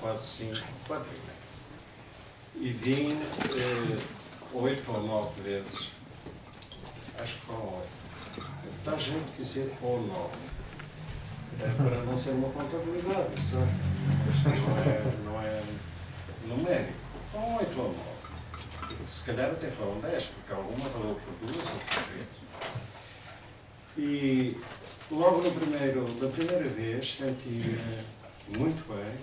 quase 5, 4,5. E vim 8 ou 9 vezes. Acho que foram 8. Está gente que dizer ou 9. Para não ser uma contabilidade, sabe? Isto não é numérico. Foram 8 ou 9. Se calhar até foram 10, porque alguma valeu por 2 ou por 3. E logo da primeira vez senti-me muito bem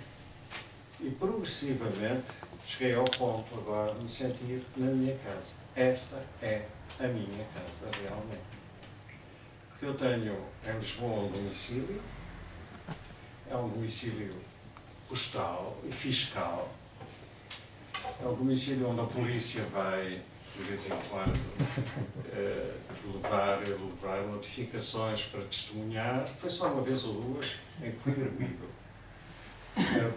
e progressivamente cheguei ao ponto agora de me sentir na minha casa. Esta é a minha casa, realmente. Porque eu tenho em Lisboa um domicílio, é um domicílio postal e fiscal, é um domicílio onde a polícia vai, de vez em quando, levar notificações para testemunhar. Foi só uma vez ou duas em que fui arguido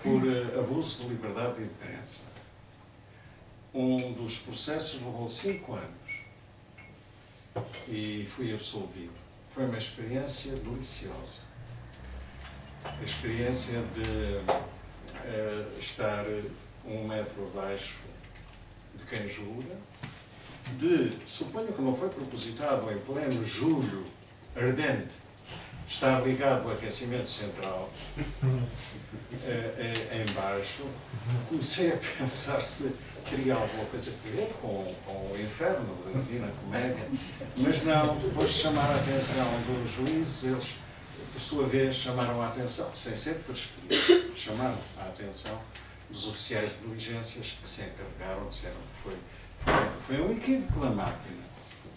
por abuso de liberdade de imprensa. Um dos processos levou 5 anos e fui absolvido. Foi uma experiência deliciosa. A experiência de estar 1 metro abaixo de quem julga, suponho que não foi propositado em pleno julho ardente, estar ligado ao aquecimento central em baixo. Comecei a pensar se teria alguma coisa a ver com o inferno da Divina Comédia, mas não. Depois de chamar a atenção dos juízes, eles, por sua vez, chamaram a atenção, sem ser por escrito, chamaram a atenção dos oficiais de diligências que se encarregaram, disseram que foi um equívoco da máquina.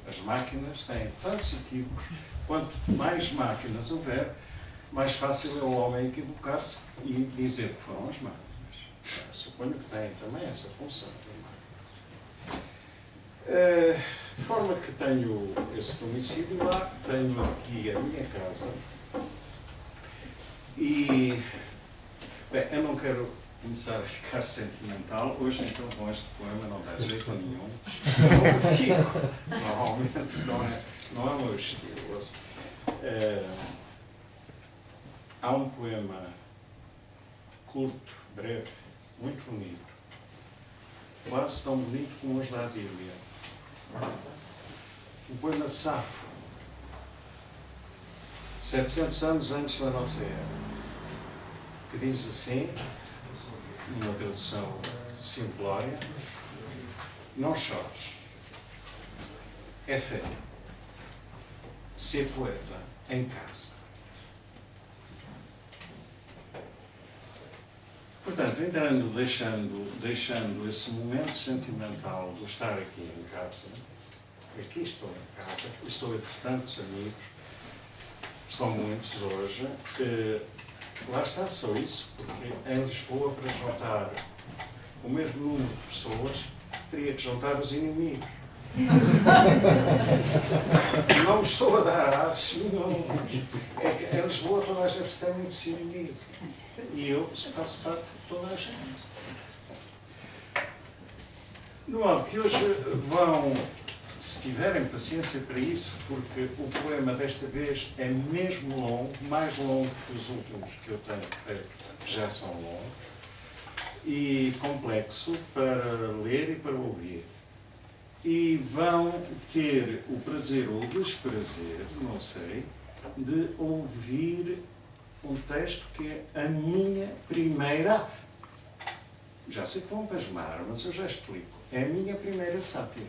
As máquinas têm tantos equívocos, quanto mais máquinas houver, mais fácil é o homem equivocar-se e dizer que foram as máquinas. Suponho que têm também essa função. De forma que tenho esse domicílio lá, tenho aqui a minha casa e, bem, eu não quero começar a ficar sentimental. Hoje, então, com este poema não dá jeito nenhum. Eu fico. Normalmente não é o meu estilo. Há um poema curto, breve, muito bonito, quase tão bonito como os da Bíblia. O poema Safo, 700 anos antes da nossa era, que diz assim, numa tradução simplória: não chores, é feio ser poeta em casa. Portanto, deixando esse momento sentimental do estar aqui em casa, aqui estou em casa, estou entre tantos amigos, são muitos hoje, lá está só isso, porque em Lisboa, para juntar o mesmo número de pessoas, teria que juntar os inimigos. Não me estou a dar ares nenhum. É que em Lisboa toda a gente tem muitos inimigos. E eu faço parte de toda a gente. De modo que hoje vão, se tiverem paciência para isso, porque o poema desta vez é mesmo longo, mais longo que os últimos que eu tenho feito, que já são longos, e complexo para ler e para ouvir. E vão ter o prazer ou o desprazer, não sei, de ouvir um texto que é a minha primeira... Já sei que vão pasmar, mas eu já explico. É a minha primeira sátira.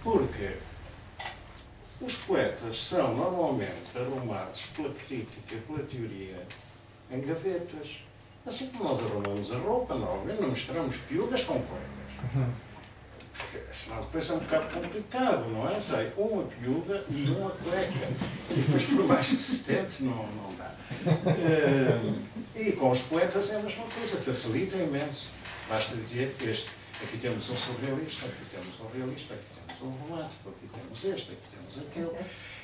Porque os poetas são normalmente arrumados pela crítica, pela teoria, em gavetas. Assim como nós arrumamos a roupa, normalmente não misturamos piugas com cuecas. Porque senão depois é um bocado complicado, não é? Sai uma piuga e uma cueca. E depois, por mais que se tente, não dá. E com os poetas é a mesma coisa, facilita imenso. Basta dizer que aqui temos um surrealista, aqui temos um realista, aqui temos um romântico, aqui temos este, aqui temos aquele.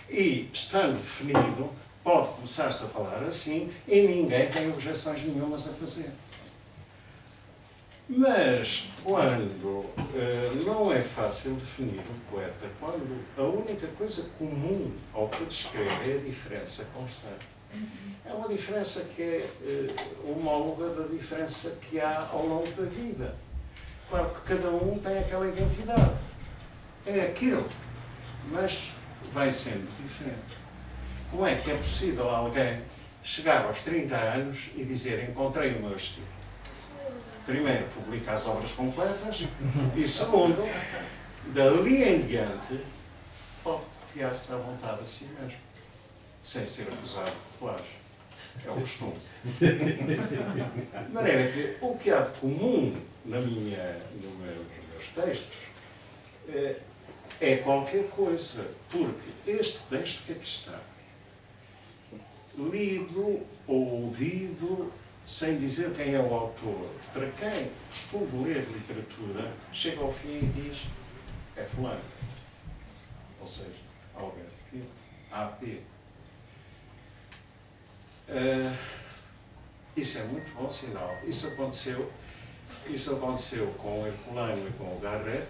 E, estando definido, pode começar-se a falar assim e ninguém tem objeções nenhumas a fazer. Mas, quando não é fácil definir um poeta, quando a única coisa comum ao que descreve é a diferença constante, É uma diferença que é homóloga da diferença que há ao longo da vida. Claro que cada um tem aquela identidade. É aquilo, mas vai sendo diferente. Como é que é possível alguém chegar aos 30 anos e dizer encontrei o meu estilo? Primeiro, publica as obras completas e segundo, dali em diante, pode copiar-se à vontade a si mesmo, sem ser acusado de plágio. É o costume. De maneira que o que há de comum nos meus textos é qualquer coisa, porque este texto que aqui está, lido ou ouvido, sem dizer quem é o autor, para quem costuma ler literatura, chega ao fim e diz, é fulano. Ou seja, Alberto Quilo, AP. Isso é muito bom sinal. Isso aconteceu com o Herculano e com o Garrett,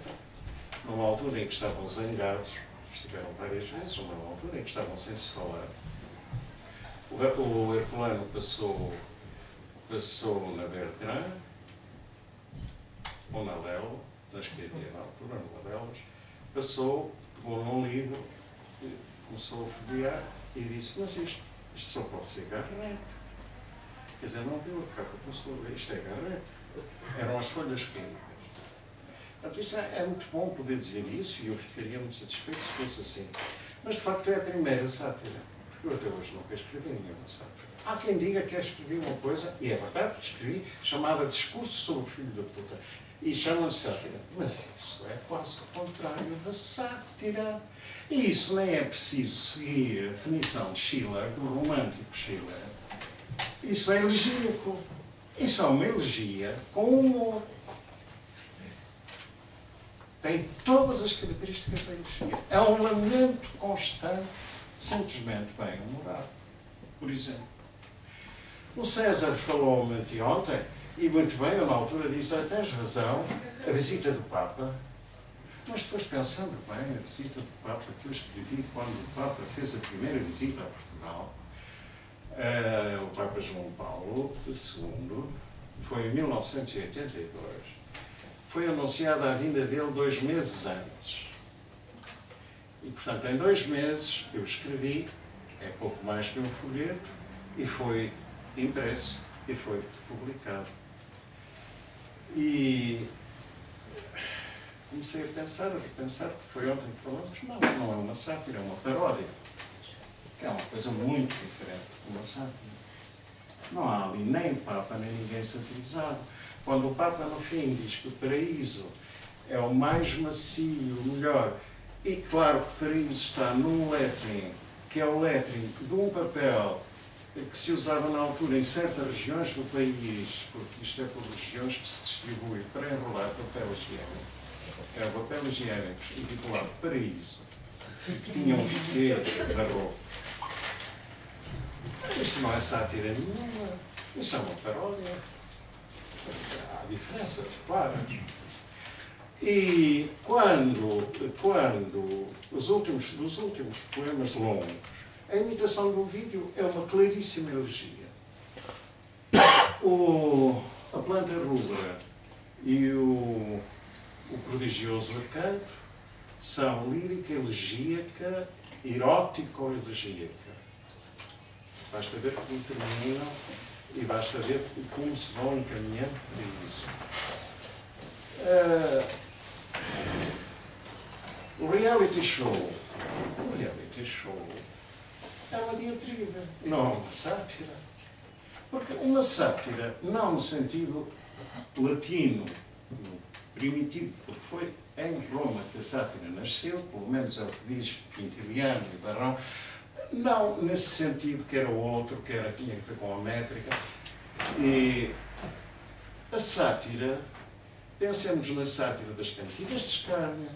numa altura em que estavam zangados, estiveram várias vezes, numa altura em que estavam sem se falar. O Herculano passou na Bertrand, ou na Lelo, nas que havia na altura, numa delas, pegou num livro, começou a folhear e disse, mas isto só pode ser Garrett. Quer dizer, não viu a capa, começou a ver, isto é Garrett. Eram as folhas clínicas. Portanto, isso é muito bom poder dizer isso e eu ficaria muito satisfeito se fosse assim. Mas, de facto, é a primeira sátira. Porque eu até hoje nunca escrevi nenhuma sátira. Há quem diga que escrevi uma coisa, e é verdade que escrevi, chamada Discurso sobre o Filho da Puta. E chamam-lhe sátira. Mas isso é quase o contrário da sátira. E isso nem é preciso seguir a definição de Schiller, do romântico Schiller. Isso é elegíaco. Isso é uma elegia com humor. Tem todas as características da elegia. É um lamento constante, simplesmente bem-humorado. Por exemplo, o César falou-me anteontem, e muito bem, eu na altura disse, tens razão, a visita do Papa. Mas depois, pensando bem, a visita do Papa que eu escrevi quando o Papa fez a primeira visita a Portugal, o Papa João Paulo II, foi em 1982. Foi anunciada a vinda dele 2 meses antes. E, portanto, em 2 meses eu escrevi, é pouco mais que um folheto, e foi impresso e foi publicado. E comecei a pensar, porque foi ontem que falamos, não é uma sátira, é uma paródia. Que é uma coisa muito diferente de uma sátira. Não há ali nem Papa, nem ninguém satirizado. Quando o Papa, no fim, diz que o paraíso é o mais macio, o melhor, e claro que o paraíso está num lettering, que é o lettering de um papel que se usava na altura em certas regiões do país, porque isto é por regiões que se distribui para enrolar papel higiênico. É o papel higiênico intitulado Paraíso, que tinha um biquete barroco. Isso não é sátira nenhuma, isso é uma paródia. Há diferenças, claro. E quando dos últimos poemas longos, a imitação do vídeo é uma claríssima elegia. A planta rubra e o prodigioso recanto são lírica, elegíaca, erótico-elegíaca. Basta ver como terminam e basta ver como se vão encaminhando para isso. O reality show é uma diatriba, não é uma sátira. Porque uma sátira, não no sentido latino, primitivo, porque foi em Roma que a sátira nasceu, pelo menos é o que diz Quintiliano e Varrão, não nesse sentido que era o outro, que tinha que ver com a métrica. E a sátira, pensemos na sátira das cantigas de escárnio,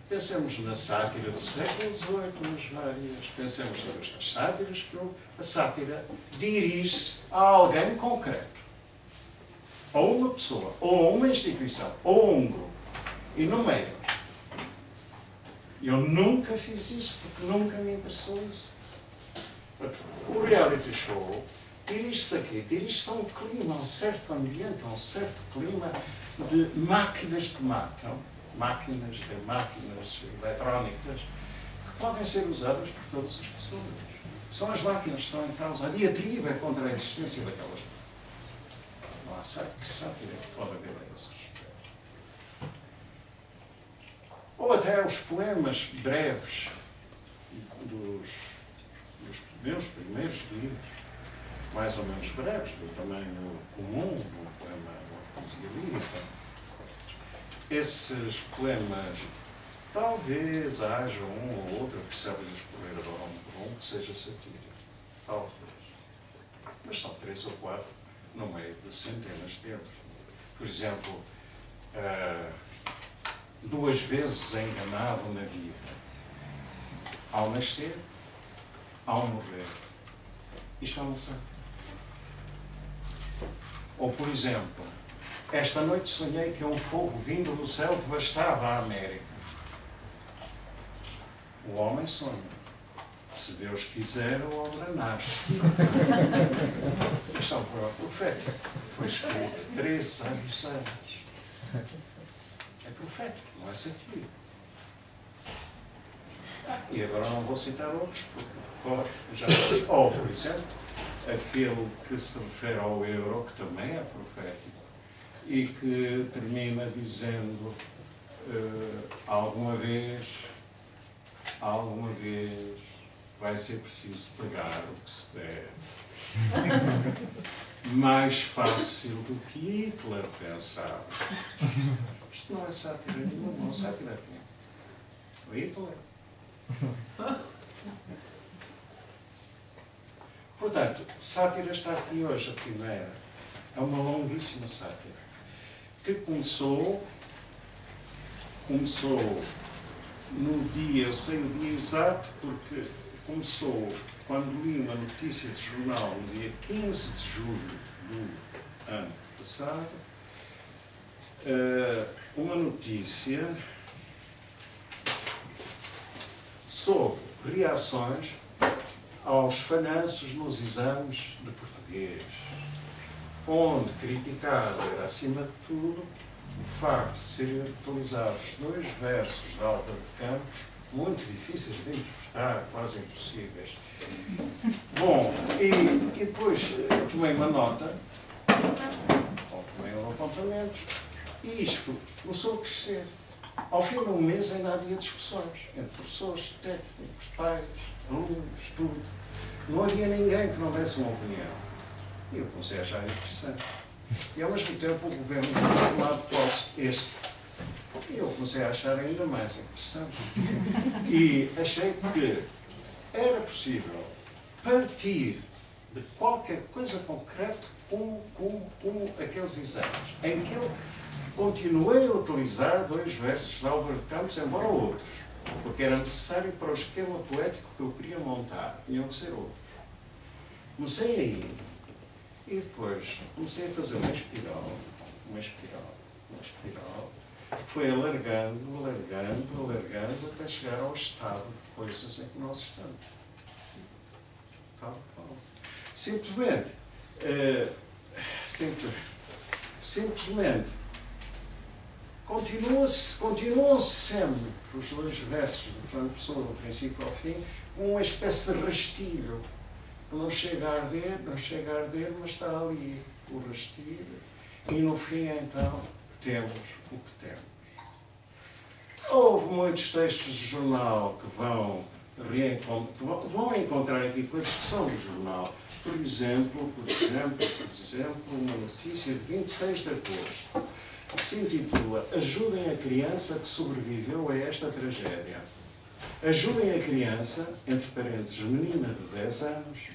pensemos na sátira do século XVIII, nas várias, pensemos nas sátiras que a sátira dirige-se a alguém concreto, ou uma pessoa, ou uma instituição, ou um grupo, e não é eles. Eu nunca fiz isso, porque nunca me interessou isso. O reality show dirige-se a quê? Dirige-se a um clima, a um certo ambiente, a um certo clima de máquinas que matam, máquinas eletrónicas, que podem ser usadas por todas as pessoas. São as máquinas que estão em causa. A diatriba é contra a existência daquelas máquinas. Não há sátira que pode haver a esse respeito. Ou até os poemas breves dos meus primeiros livros, mais ou menos breves, do tamanho comum de um poema, de uma poesia lírica. Esses poemas, talvez haja um ou outro que saiba de escorrer agora um por um, que seja satírico. Talvez. Mas são 3 ou 4 no meio de centenas deles. Por exemplo, 2 vezes enganado na vida. Ao nascer, ao morrer. Isto é uma sátira. Ou, por exemplo, esta noite sonhei que um fogo vindo do céu devastava a América. O homem sonha. Se Deus quiser, a obra nasce. Isto é um poema profético. Foi escrito 13 anos antes. É profético, não é satírico. E agora não vou citar outros, porque já... Ou, por exemplo, aquele que se refere ao euro, que também é profético, e que termina dizendo alguma vez vai ser preciso pagar o que se der. Mais fácil do que Hitler pensava. Isto não é sátira nenhuma, não é sátira aqui. O Hitler. Portanto, sátira está aqui hoje, a primeira. É uma longuíssima sátira. Que começou no dia, eu sei o dia exato, porque começou quando li uma notícia de jornal no dia 15 de julho do ano passado, uma notícia sobre reações aos falhanços nos exames de português, onde criticado era, acima de tudo, o facto de serem utilizados 2 versos de Álvaro de Campos, muito difíceis de interpretar, quase impossíveis. Bom, e depois tomei uma nota, ou tomei um apontamento, e isto começou a crescer. Ao fim de um mês ainda havia discussões entre professores, técnicos, pais, alunos, tudo. Não havia ninguém que não desse uma opinião. E eu comecei a achar interessante. E ao mesmo tempo o governo tinha tomado posse este. E eu comecei a achar ainda mais interessante. E achei que era possível partir de qualquer coisa concreta como aqueles exames, em que eu continuei a utilizar 2 versos de Álvaro de Campos, embora outros, porque era necessário para o esquema poético que eu queria montar, tinham que ser outros. Comecei aí, e depois comecei a fazer uma espiral, que foi alargando, até chegar ao estado de coisas em que nós estamos. Tal qual. Simplesmente, continuam sempre os 2 versos do Plano Pessoa, do princípio ao fim, uma espécie de rastilho, que não chega a arder, mas está ali o rastilho, e no fim, então, temos o que temos. Houve muitos textos de jornal que vão encontrar aqui coisas que são do jornal. Por exemplo, uma notícia de 26 de agosto, que se intitula "Ajudem a criança que sobreviveu a esta tragédia". Ajudem a criança, entre parênteses, menina de 10 anos,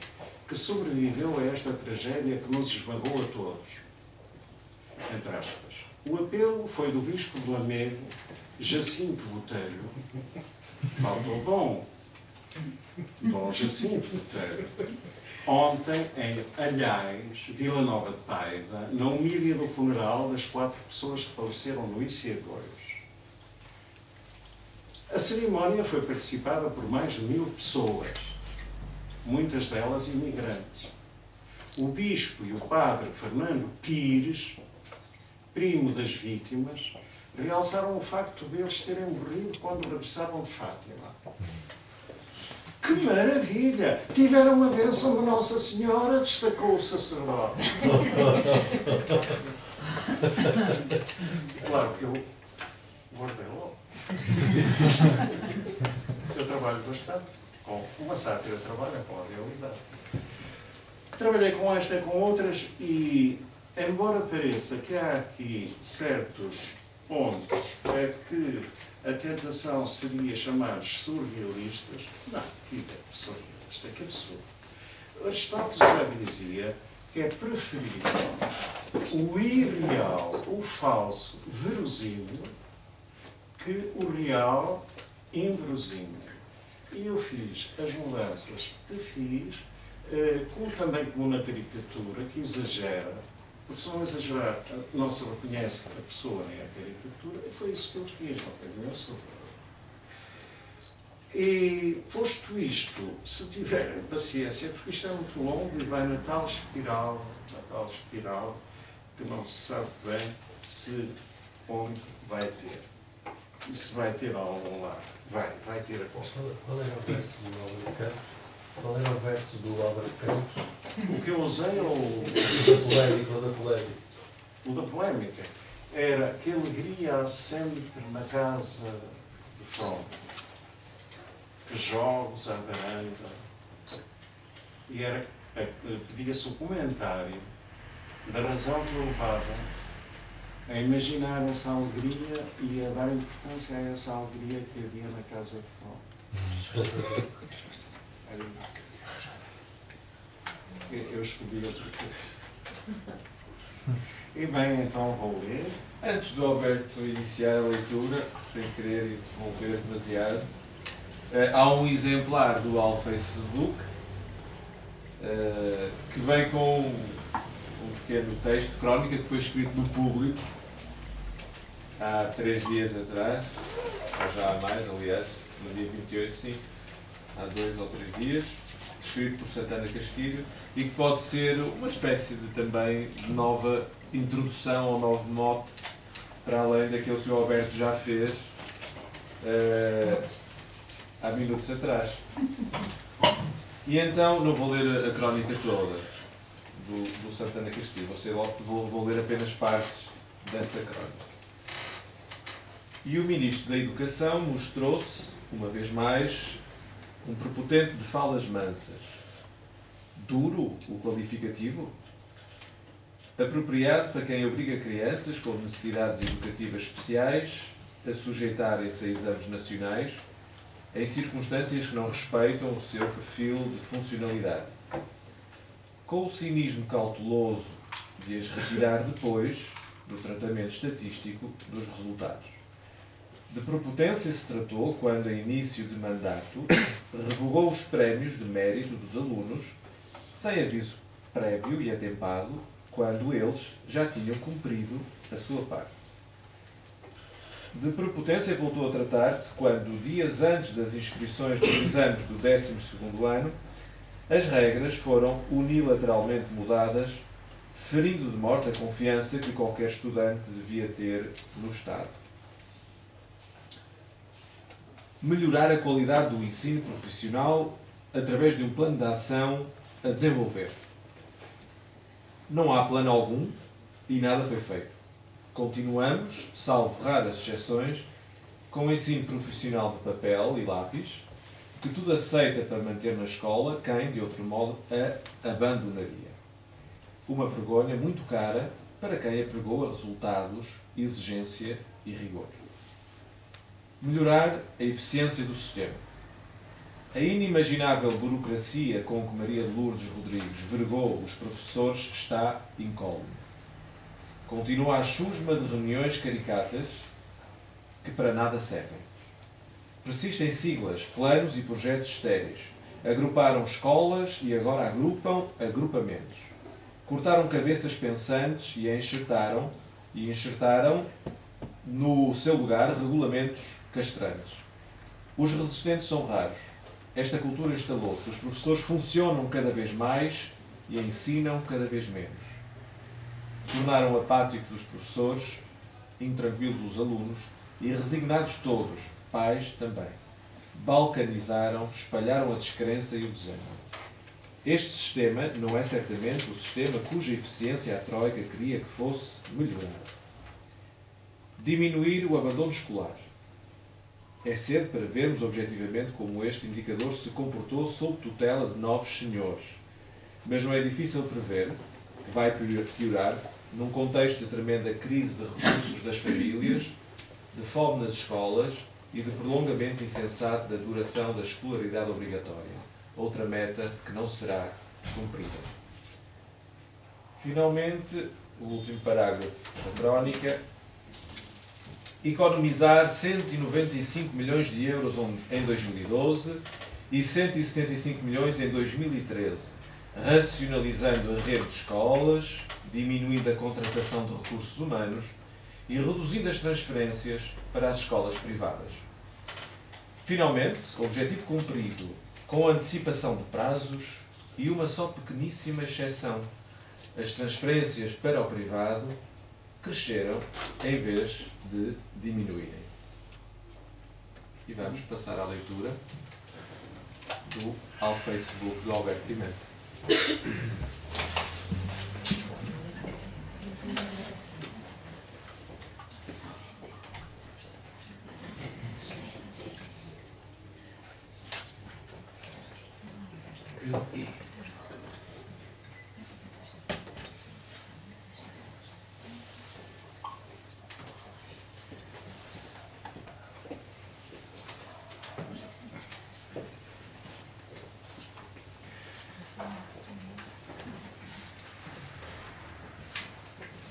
que sobreviveu a esta tragédia que nos esmagou a todos. Entre aspas. O apelo foi do Bispo de Lamego, Jacinto Botelho. Faltou Dom Jacinto Botelho. Ontem, em Alhais, Vila Nova de Paiva, na humília do funeral das 4 pessoas que faleceram no IC2. A cerimónia foi participada por mais de 1000 pessoas. muitas delas imigrantes. O bispo e o padre Fernando Pires, primo das vítimas, realçaram o facto deles terem morrido quando regressavam de Fátima. Que maravilha! Tiveram a bênção de Nossa Senhora, destacou o sacerdote. Claro que eu guardei logo. Eu trabalho bastante com uma sátira, trabalha com a realidade. Trabalhei com esta e com outras e, embora pareça que há aqui certos pontos a que a tentação seria chamar-lhes surrealistas, não, que ideia surrealista, que absurdo. Aristóteles já dizia que é preferível o irreal, o falso, verossímil, que o real, inverossímil. E eu fiz as mudanças que fiz, também como na caricatura, que exagera, porque se não exagerar, não se reconhece a pessoa nem a caricatura, e foi isso que eu fiz, não foi o meu sobrinho. E, posto isto, se tiverem paciência, porque isto é muito longo e vai na tal espiral, que não se sabe bem onde vai ter. E se vai ter algum lado. Vai ter a coisa. Qual era o verso do Álvaro Campos? Qual era o verso do Álvaro Campos? O que eu usei ou o da polémica? O da polémica era que alegria há sempre na casa de fronte. Que jogos à varanda. E era, pedia-se o comentário da razão que eu levava a imaginar essa alegria e a dar importância a essa alegria que havia na casa de fronte. Eu escolhi outra coisa. E bem, então vou ler. Antes do Alberto iniciar a leitura, sem querer interromper demasiado, há um exemplar do All Facebook que vem com um pequeno texto, crónica, que foi escrito no Público há 3 dias atrás, ou já há mais, aliás, no dia 28, sim, há 2 ou 3 dias, escrito por Santana Castilho, e que pode ser uma espécie de também nova introdução ou novo mote para além daquilo que o Alberto já fez há minutos atrás. E então, não vou ler a crónica toda do Santana Castilho, vou ler apenas partes dessa crónica. E o Ministro da Educação mostrou-se, uma vez mais, um prepotente de falas mansas. Duro, o qualificativo? Apropriado para quem obriga crianças com necessidades educativas especiais a sujeitarem-se a exames nacionais em circunstâncias que não respeitam o seu perfil de funcionalidade. Com o cinismo cauteloso de as retirar depois do tratamento estatístico dos resultados. De prepotência se tratou quando, em início de mandato, revogou os prémios de mérito dos alunos, sem aviso prévio e atempado, quando eles já tinham cumprido a sua parte. De prepotência voltou a tratar-se quando, dias antes das inscrições dos exames do 12º ano, as regras foram unilateralmente mudadas, ferindo de morte a confiança que qualquer estudante devia ter no Estado. Melhorar a qualidade do ensino profissional através de um plano de ação a desenvolver. Não há plano algum e nada foi feito. Continuamos, salvo raras exceções, com o ensino profissional de papel e lápis, que tudo aceita para manter na escola quem, de outro modo, a abandonaria. Uma vergonha muito cara para quem apregou a resultados, exigência e rigor. Melhorar a eficiência do sistema. A inimaginável burocracia com que Maria de Lourdes Rodrigues vergou os professores está incólume. Continua a chusma de reuniões caricatas que para nada servem. Persistem siglas, planos e projetos estéreis. Agruparam escolas e agora agrupam agrupamentos. Cortaram cabeças pensantes e enxertaram no seu lugar regulamentos castrantes. Os resistentes são raros. esta cultura instalou-se. Os professores funcionam cada vez mais e ensinam cada vez menos. Tornaram apáticos os professores, intranquilos os alunos e resignados todos, pais também. Balcanizaram, espalharam a descrença e o desânimo. Este sistema não é certamente o sistema cuja eficiência a Troika queria que fosse melhorada. Diminuir o abandono escolar. É cedo para vermos objetivamente como este indicador se comportou sob tutela de novos senhores. Mas não é difícil prever que vai piorar num contexto de tremenda crise de recursos das famílias, de fome nas escolas e de prolongamento insensato da duração da escolaridade obrigatória. Outra meta que não será cumprida. Finalmente, o último parágrafo da crónica. Economizar 195 milhões de euros em 2012 e 175 milhões em 2013, racionalizando a rede de escolas, diminuindo a contratação de recursos humanos e reduzindo as transferências para as escolas privadas. Finalmente, objetivo cumprido com antecipação de prazos e uma só pequeníssima exceção. As transferências para o privado cresceram em vez de diminuírem. E vamos passar à leitura ao Facebook do Alberto Pimenta.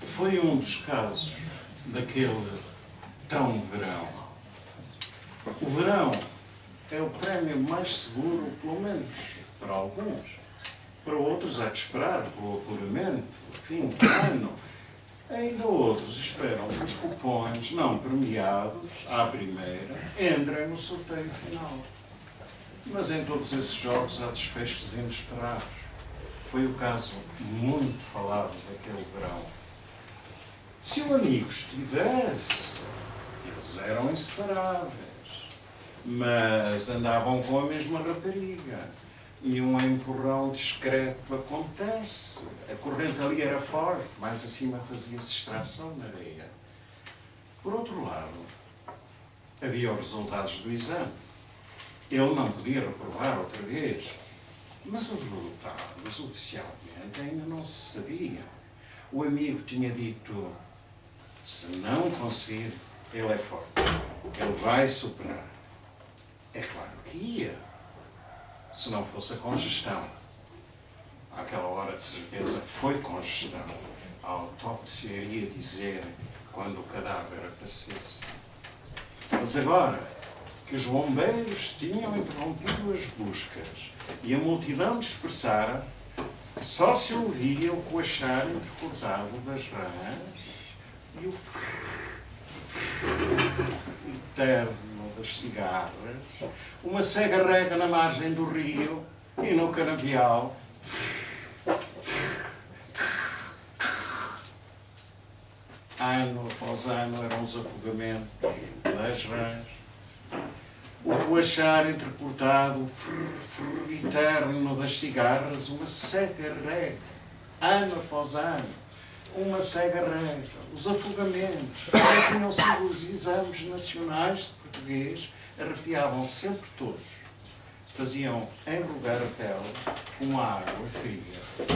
Foi um dos casos daquele tão verão. O verão é o prémio mais seguro, pelo menos para alguns. Para outros há de esperar pelo apuramento, fim de ano. Ainda outros esperam que os cupons não premiados, à primeira, entrem no sorteio final. Mas em todos esses jogos há desfechos inesperados. Foi o caso muito falado daquele verão. Se o amigo estivesse, eles eram inseparáveis, mas andavam com a mesma rapariga. E um empurrão discreto acontece. A corrente ali era forte, mais acima fazia-se extração na areia. Por outro lado, havia os resultados do exame. Ele não podia reprovar outra vez, mas os resultados oficialmente ainda não se sabiam. O amigo tinha dito: se não conseguir, ele é forte. Ele vai superar. É claro que ia. Se não fosse a congestão. Àquela hora, de certeza, foi congestão. A autópsia iria dizer quando o cadáver aparecesse. Mas agora que os bombeiros tinham interrompido as buscas e a multidão dispersara, só se ouvia o coachar entrecortado das rãs e o eterno das cigarras, uma cega rega na margem do rio e no canavial. Ano após ano eram os afogamentos das rãs, o coachar entrecortado, eterno das cigarras, uma cega rega, ano após ano, uma cega rega, os afogamentos, já tinham sido os exames nacionais de português, arrepiavam sempre todos, faziam enrugar a pele com a água fria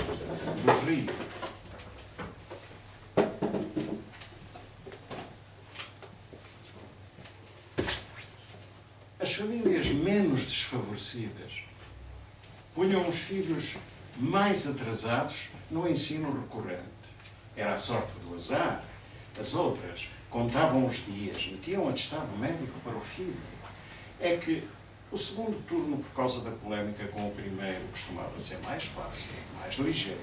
dos rios. As famílias menos desfavorecidas punham os filhos mais atrasados no ensino recorrente. Era a sorte do azar. As outras contavam os dias, metiam atestado médico para o filho. É que o segundo turno, por causa da polémica com o primeiro, costumava ser mais fácil, mais ligeiro.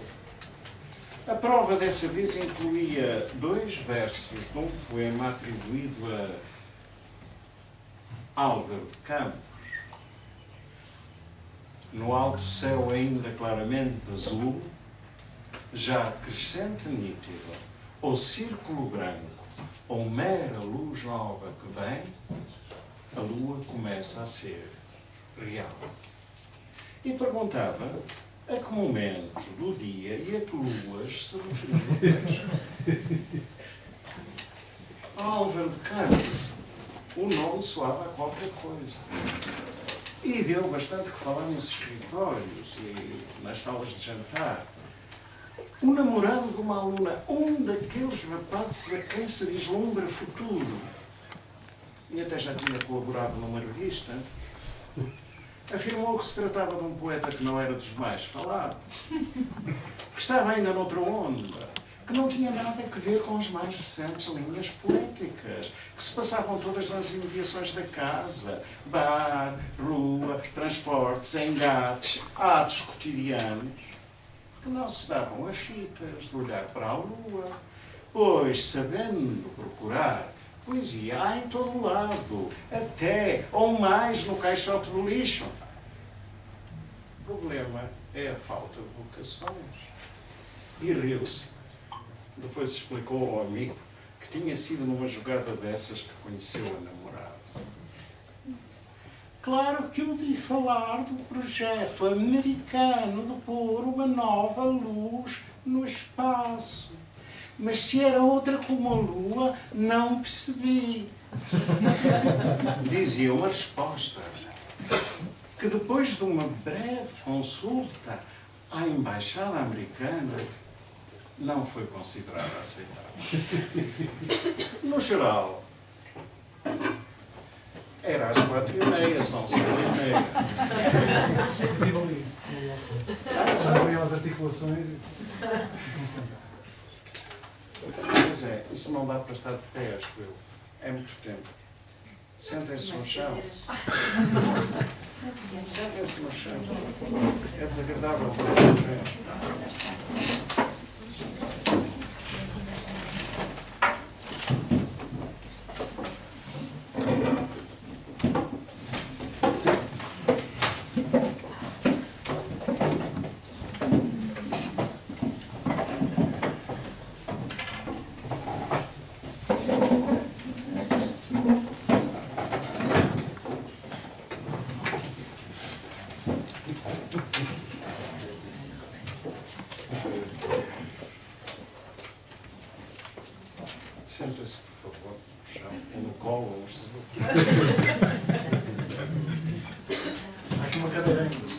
A prova dessa vez incluía 2 versos de um poema atribuído a Álvaro de Campos. no alto céu ainda claramente azul, já crescente nítido, ou círculo branco, ou mera luz nova que vem, a lua começa a ser real. E perguntava a que momentos do dia e a que luas se referia o texto. Álvaro de Campos, o nome soava a qualquer coisa. E deu bastante que falar nos escritórios e nas salas de jantar. O namorado de uma aluna, um daqueles rapazes a quem se vislumbra futuro, e até já tinha colaborado numa revista, afirmou que se tratava de um poeta que não era dos mais falados, que estava ainda noutra onda, que não tinha nada a ver com as mais recentes linhas poéticas, que se passavam todas nas imediações da casa, bar, rua, transportes, engates, atos cotidianos, que não se davam a fitas de olhar para a lua, pois, sabendo procurar, poesia há em todo o lado, até ou mais no caixote do lixo. O problema é a falta de vocações. E riu-se. Depois explicou ao amigo que tinha sido numa jogada dessas que conheceu a namorada. Claro que ouvi falar do projeto americano de pôr uma nova luz no espaço. Mas se era outra como a lua, não percebi. Dizia uma resposta que depois de uma breve consulta à embaixada americana não foi considerada aceitável. No geral, era às 4h30, são 5h30. Já abriam as articulações e... Pois é, isso não dá para estar de pé, acho eu. É muito tempo. Sentem-se no chão. Sentem-se no chão. É desagradável para o pé. Senta-se, por favor, no chão, ou no colo, uns dos outros. Há aqui uma cadeira ainda.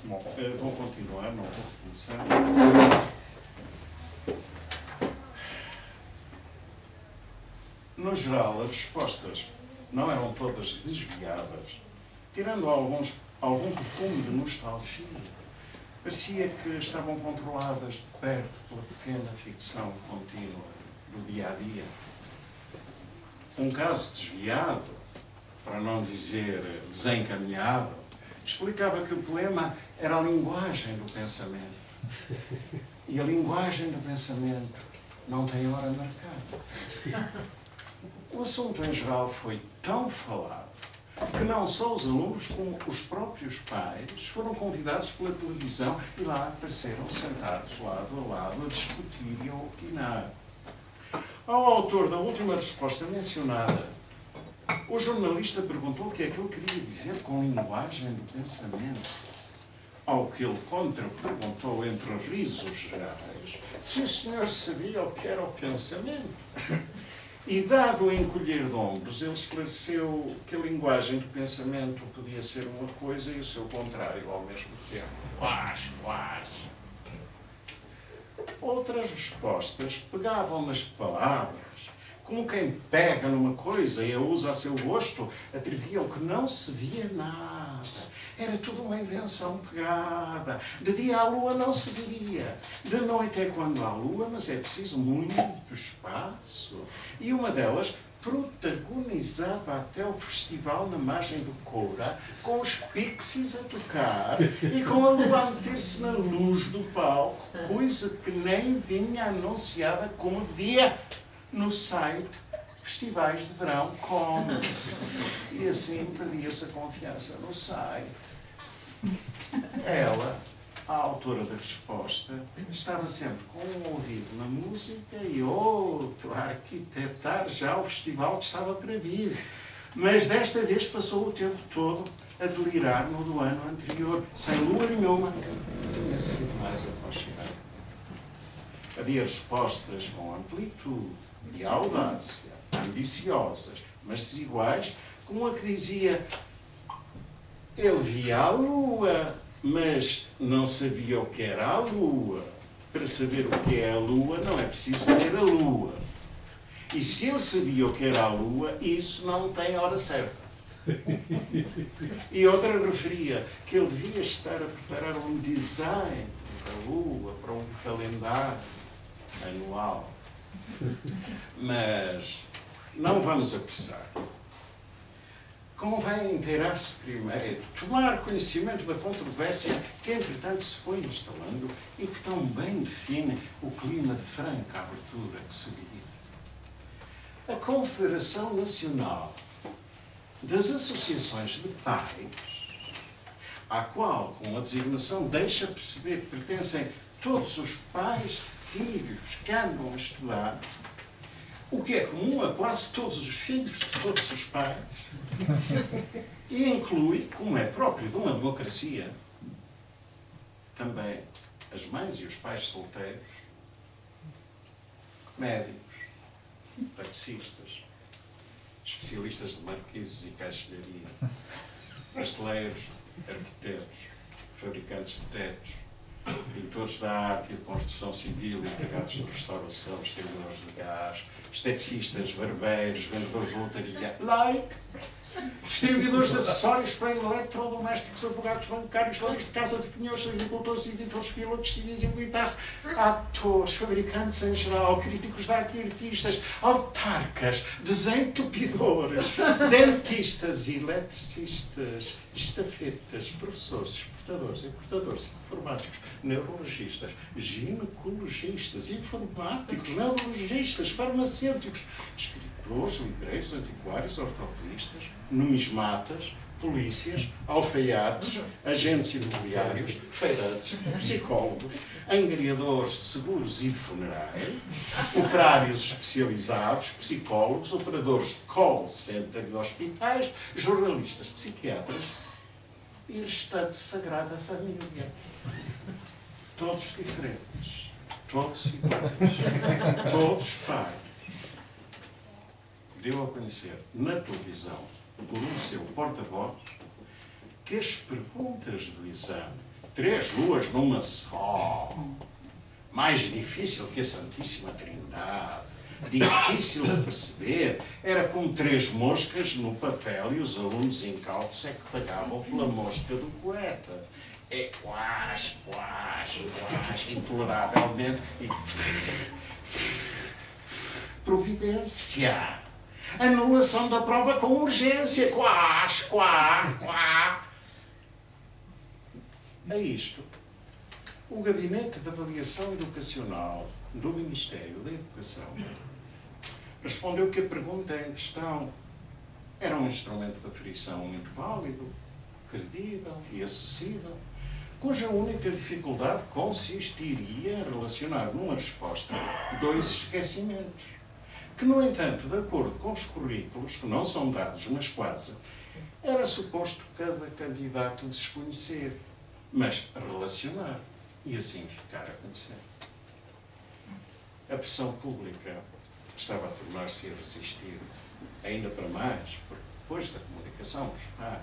Bom, vou continuar, não vou começar. No geral, as respostas não eram todas desviadas, tirando algum perfume de nostalgia. Parecia que estavam controladas de perto pela pequena ficção contínua do dia-a-dia. Um caso desviado, para não dizer desencaminhado, explicava que o poema era a linguagem do pensamento. E a linguagem do pensamento não tem hora marcada. O assunto em geral foi tão falado que não só os alunos como os próprios pais foram convidados pela televisão e lá apareceram sentados lado a lado a discutir e a opinar. Ao autor da última resposta mencionada, o jornalista perguntou o que é que ele queria dizer com linguagem do pensamento. Ao que ele contra-perguntou entre risos gerais se o senhor sabia o que era o pensamento. E, dado o encolher de ombros, ele esclareceu que a linguagem do pensamento podia ser uma coisa e o seu contrário ao mesmo tempo. Quase. Outras respostas pegavam nas palavras, como quem pega numa coisa e a usa a seu gosto, atreviam que não se via nada. Era tudo uma invenção pegada. De dia a lua não se via. De noite é quando há lua, mas é preciso muito espaço. E uma delas protagonizava até o festival na margem do Coura, com os Pixies a tocar e com a lua a meter-se na luz do palco, coisa que nem vinha anunciada como via no site festivaisdeverão.com. E assim perdia-se a confiança no site. Ela, a autora da resposta, estava sempre com um ouvido na música e outro a arquitetar já o festival que estava para vir. Mas desta vez passou o tempo todo a delirar no do ano anterior, sem lua nenhuma. Tinha sido mais apaixonado. Havia respostas com amplitude e audácia, ambiciosas, mas desiguais, como a que dizia: ele via a lua, mas não sabia o que era a lua. Para saber o que é a lua, não é preciso ver a lua. E se ele sabia o que era a lua, isso não tem hora certa. E outra referia que ele devia estar a preparar um design da lua para um calendário anual. Mas não vamos apressar. Convém inteirar-se primeiro, tomar conhecimento da controvérsia que, entretanto, se foi instalando e que tão bem define o clima de franca abertura que se vive. A Confederação Nacional das Associações de Pais, à qual, com a designação, deixa perceber que pertencem todos os pais de filhos que andam a estudar, o que é comum a quase todos os filhos de todos os pais, e inclui, como é próprio de uma democracia, também as mães e os pais solteiros, médicos, taxistas, especialistas de marquises e caixilharia, pasteleiros, arquitetos, fabricantes de tetos, pintores da arte e de construção civil, empregados de restauração, distribuidores de gás, esteticistas, barbeiros, vendedores de lotaria, distribuidores de acessórios para eletrodomésticos, advogados bancários, donos de casa de pneus, agricultores, editores, pilotos civis e militares, atores, fabricantes em geral, críticos de arte e artistas, autarcas, desentupidores, dentistas, eletricistas, estafetas, professores, exportadores, importadores, informáticos, neurologistas, ginecologistas, informáticos, neurologistas, farmacêuticos, escritores, livreiros, antiquários, ortopedistas, numismatas, polícias, alfaiates, agentes imobiliários, feirantes, psicólogos, angariadores de seguros e de funerais, operários especializados, psicólogos, operadores de call center de hospitais, jornalistas, psiquiatras e restante sagrada família. Todos diferentes, todos iguais, todos pais. Deu a conhecer na televisão, por um seu porta-voz, que as perguntas do exame, 3 luas numa só, mais difícil que a Santíssima Trindade, difícil de perceber, era como 3 moscas no papel e os alunos incautos é que pagavam pela mosca do poeta. É quase, intoleravelmente e providência. Anulação da prova com urgência. A isto, o Gabinete de Avaliação Educacional do Ministério da Educação respondeu que a pergunta em questão era um instrumento de aferição muito válido, credível e acessível, cuja única dificuldade consistiria em relacionar numa resposta 2 esquecimentos, que, no entanto, de acordo com os currículos, que não são dados, mas quase, era suposto cada candidato desconhecer, mas relacionar e assim ficar a conhecer. A pressão pública estava a tornar-se irresistível, ainda para mais, porque depois da comunicação dos pais,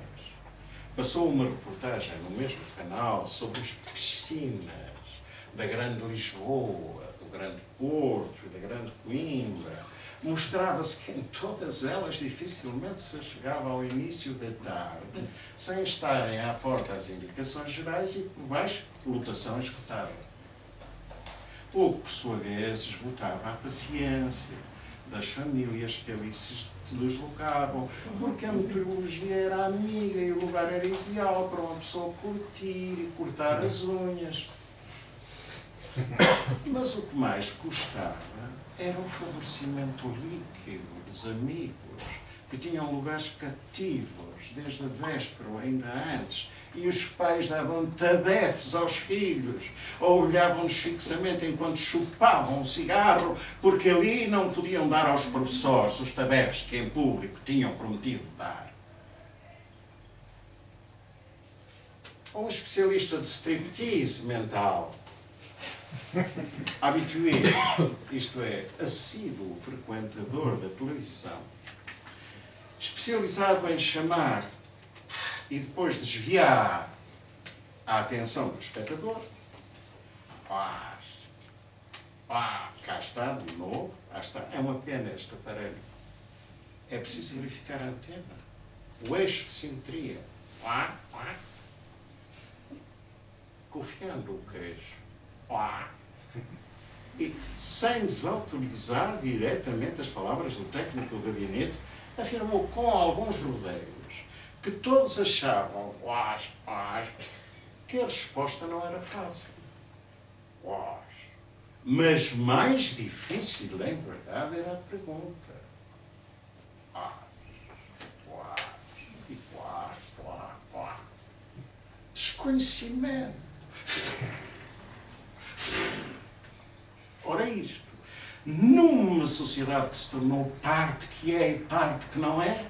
passou uma reportagem no mesmo canal sobre as piscinas da Grande Lisboa, do Grande Porto e da Grande Coimbra. Mostrava-se que em todas elas dificilmente se chegava ao início da tarde sem estarem à porta as indicações gerais e por baixo lotação esgotada. O que, por sua vez, esgotava a paciência, das famílias que ali se deslocavam, porque a meteorologia era amiga e o lugar era ideal para uma pessoa curtir e cortar as unhas. Mas o que mais gostava era o favorecimento líquido dos amigos, que tinham lugares cativos, desde a véspera ou ainda antes, e os pais davam tabefes aos filhos, ou olhavam-nos fixamente enquanto chupavam um cigarro, porque ali não podiam dar aos professores os tabefes que em público tinham prometido dar. Um especialista de striptease mental, habitué, isto é, assíduo frequentador da televisão, especializado em chamar e depois desviar a atenção do espectador. Cá está, de novo, cá está. É uma pena este aparelho. É preciso verificar a antena, o eixo de simetria. Confiando o queixo. E, sem desautorizar diretamente as palavras do técnico do gabinete, afirmou com alguns rodeios que todos achavam que a resposta não era fácil. Mas mais difícil, em verdade, era a pergunta. Desconhecimento. Ora isto, numa sociedade que se tornou parte que é e parte que não é,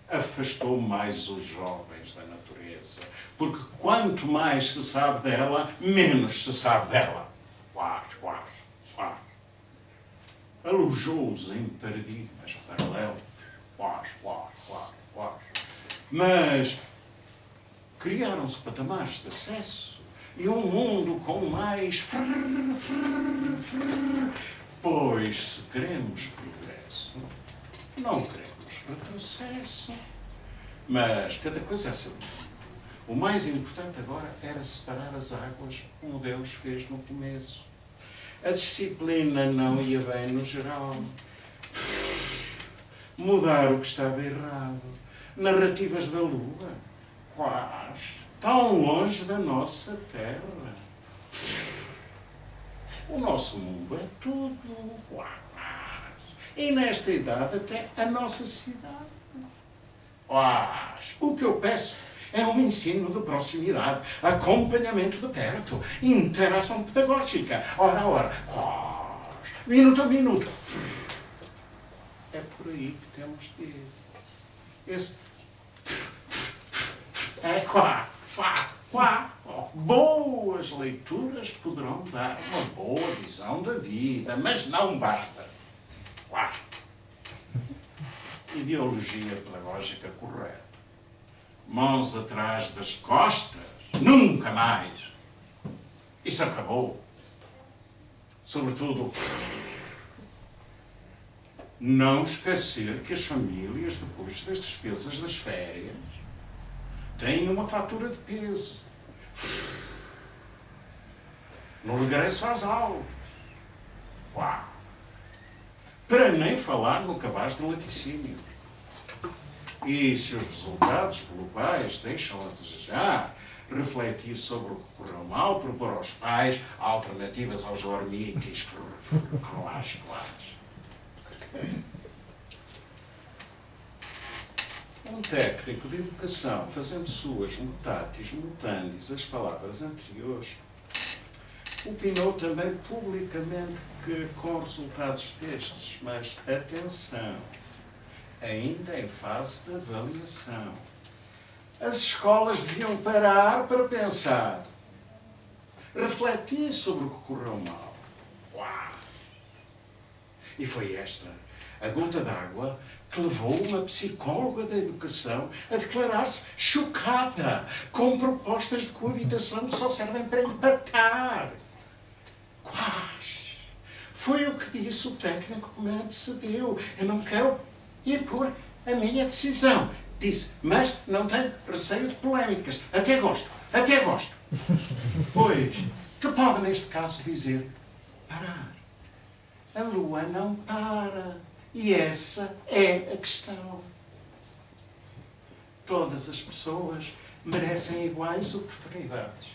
afastou mais os jovens da natureza, porque quanto mais se sabe dela, menos se sabe dela. Alojou-os em paradigmas paralelos. Mas criaram-se patamares de acesso e um mundo com mais pois se queremos progresso, não queremos retrocesso. Mas cada coisa é seu tempo. O mais importante agora era separar as águas como Deus fez no começo. A disciplina não ia bem no geral. Mudar o que estava errado. Narrativas da Lua. Quase. Tão longe da nossa Terra. O nosso mundo é tudo. E nesta idade até a nossa cidade. O que eu peço é um ensino de proximidade, acompanhamento de perto, interação pedagógica, hora a hora, minuto a minuto. É por aí que temos de ir. Esse é boas leituras poderão dar uma boa visão da vida, mas não basta. Ideologia pedagógica correta. Mãos atrás das costas, nunca mais. Isso acabou. Sobretudo, não esquecer que as famílias, depois das despesas das férias, têm uma fatura de peso. No regresso às aulas. Para nem falar no cabaz de laticínio. E se os resultados globais deixam a desejar, refletir sobre o que correu mal, propor aos pais alternativas aos ormites, Um técnico de educação, fazendo suas mutatis mutandis as palavras anteriores, opinou também publicamente que com resultados destes, mas atenção, ainda em fase de avaliação, as escolas deviam parar para pensar, refletir sobre o que correu mal. E foi esta a gota d'água que levou uma psicóloga da educação a declarar-se chocada com propostas de coabitação que só servem para empatar. Foi o que disse o técnico que me antecedeu. Eu não quero impor a minha decisão. Disse, mas não tenho receio de polémicas. Até gosto. Pois, que pode neste caso dizer parar. A Lua não para. E essa é a questão. Todas as pessoas merecem iguais oportunidades.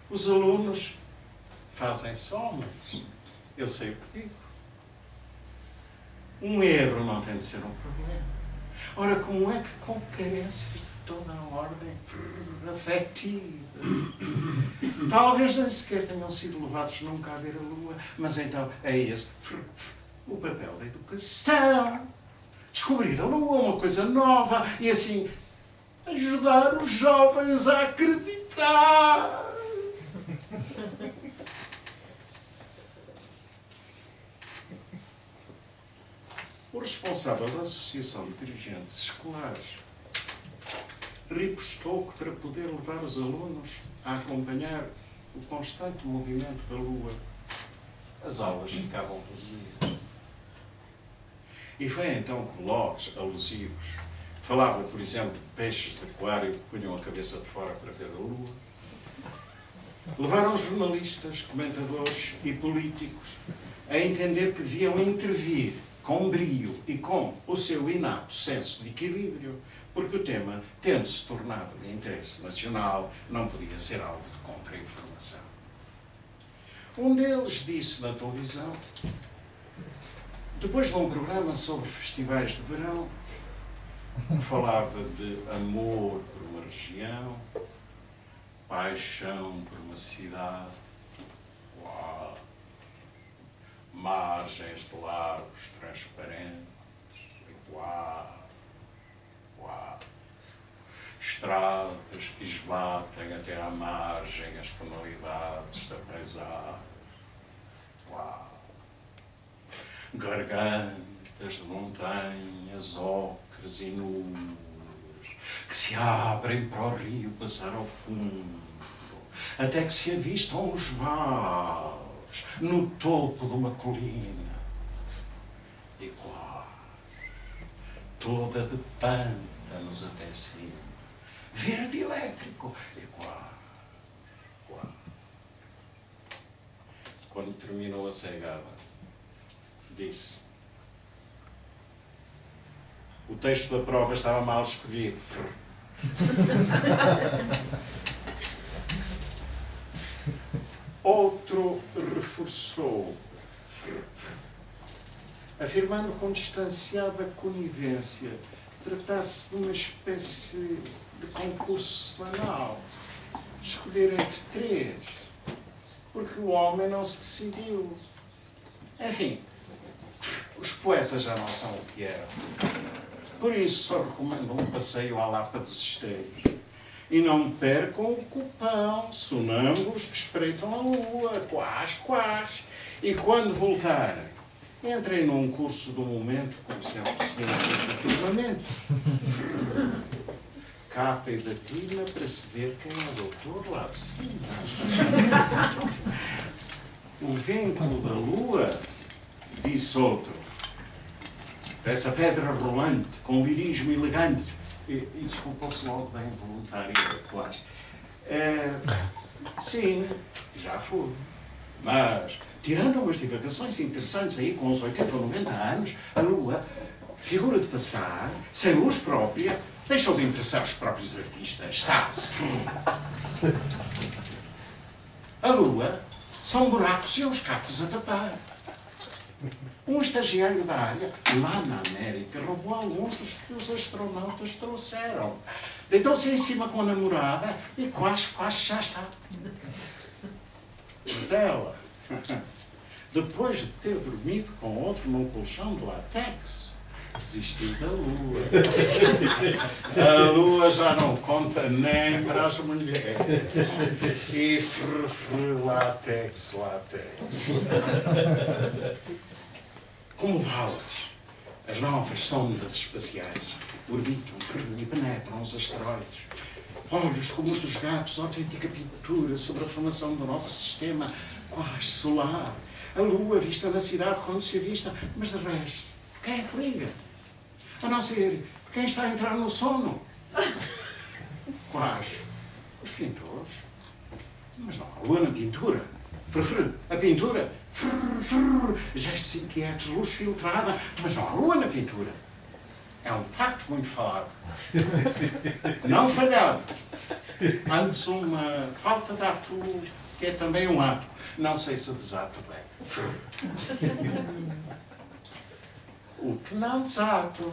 Os alunos fazem-se homens. Eu sei o que digo. Um erro não tem de ser um problema. Ora, como é que com carências de toda a ordem afetiva, talvez nem sequer tenham sido levados nunca a ver a Lua, mas então é esse o papel da educação. Descobrir a Lua, uma coisa nova, e assim ajudar os jovens a acreditar. O responsável da Associação de Dirigentes Escolares ripostou que para poder levar os alunos a acompanhar o constante movimento da Lua, as aulas ficavam vazias. E foi então que blogs alusivos falavam, por exemplo, de peixes de aquário que punham a cabeça de fora para ver a Lua. Levaram jornalistas, comentadores e políticos a entender que deviam intervir com brio e com o seu inato senso de equilíbrio, porque o tema, tendo-se tornado de interesse nacional, não podia ser alvo de contra-informação. Um deles disse na televisão, depois de um programa sobre festivais de verão, falava de amor por uma região, paixão por uma cidade, uau, margens de lagos transparentes, uau, uau, estradas que esbatem até à margem as tonalidades da paisagem, uau, gargantas de montanhas, ocres e nuvens, que se abrem para o rio passar ao fundo, até que se avistam os vales no topo de uma colina, e quase, toda de pântanos até cima, verde elétrico, e quase. Quando terminou a cegada, disse: o texto da prova estava mal escolhido. Outro reforçou, afirmando com distanciada conivência tratar-se de uma espécie de concurso semanal, escolher entre três, porque o homem não se decidiu. Enfim, os poetas já não são o que eram. Por isso só recomendo um passeio à Lapa dos Esteios. E não percam o cupão, sonâmbulos que espreitam a lua, quase. E quando voltarem, entrem num curso do momento, por exemplo, ciências do firmamento. Capa e batina para se ver quem é o doutor lá de cima. O vínculo da lua, disse outro, dessa pedra rolante, com lirismo elegante, e desculpa-se logo da involuntária, quase. Sim, já fui. Mas, tirando umas divagações interessantes aí com uns 80 ou 90 anos, a Lua, figura de passar, sem luz própria, deixou de interessar os próprios artistas, sabe-se. A Lua são buracos e uns cacos a tapar. Um estagiário da área, lá na América, roubou alguns dos que os astronautas trouxeram. Deitou-se em cima com a namorada e quase já está. Mas ela, depois de ter dormido com outro num colchão de látex, desistiu da Lua. A Lua já não conta nem para as mulheres. E látex. Como balas, as novas sondas espaciais orbitam e penetram os asteroides. Olhos como os dos gatos, autêntica pintura sobre a formação do nosso sistema quase solar. A Lua vista na cidade quando se avista, mas de resto, quem é que liga? A não ser quem está a entrar no sono. Quase. Os pintores. Mas não há lua na pintura. A pintura. Gestos inquietos, luz filtrada. Mas não há lua na pintura. É um facto muito falado. Não falhado. Antes uma falta de ato, que é também um ato. Não sei se desato bem. O que não desato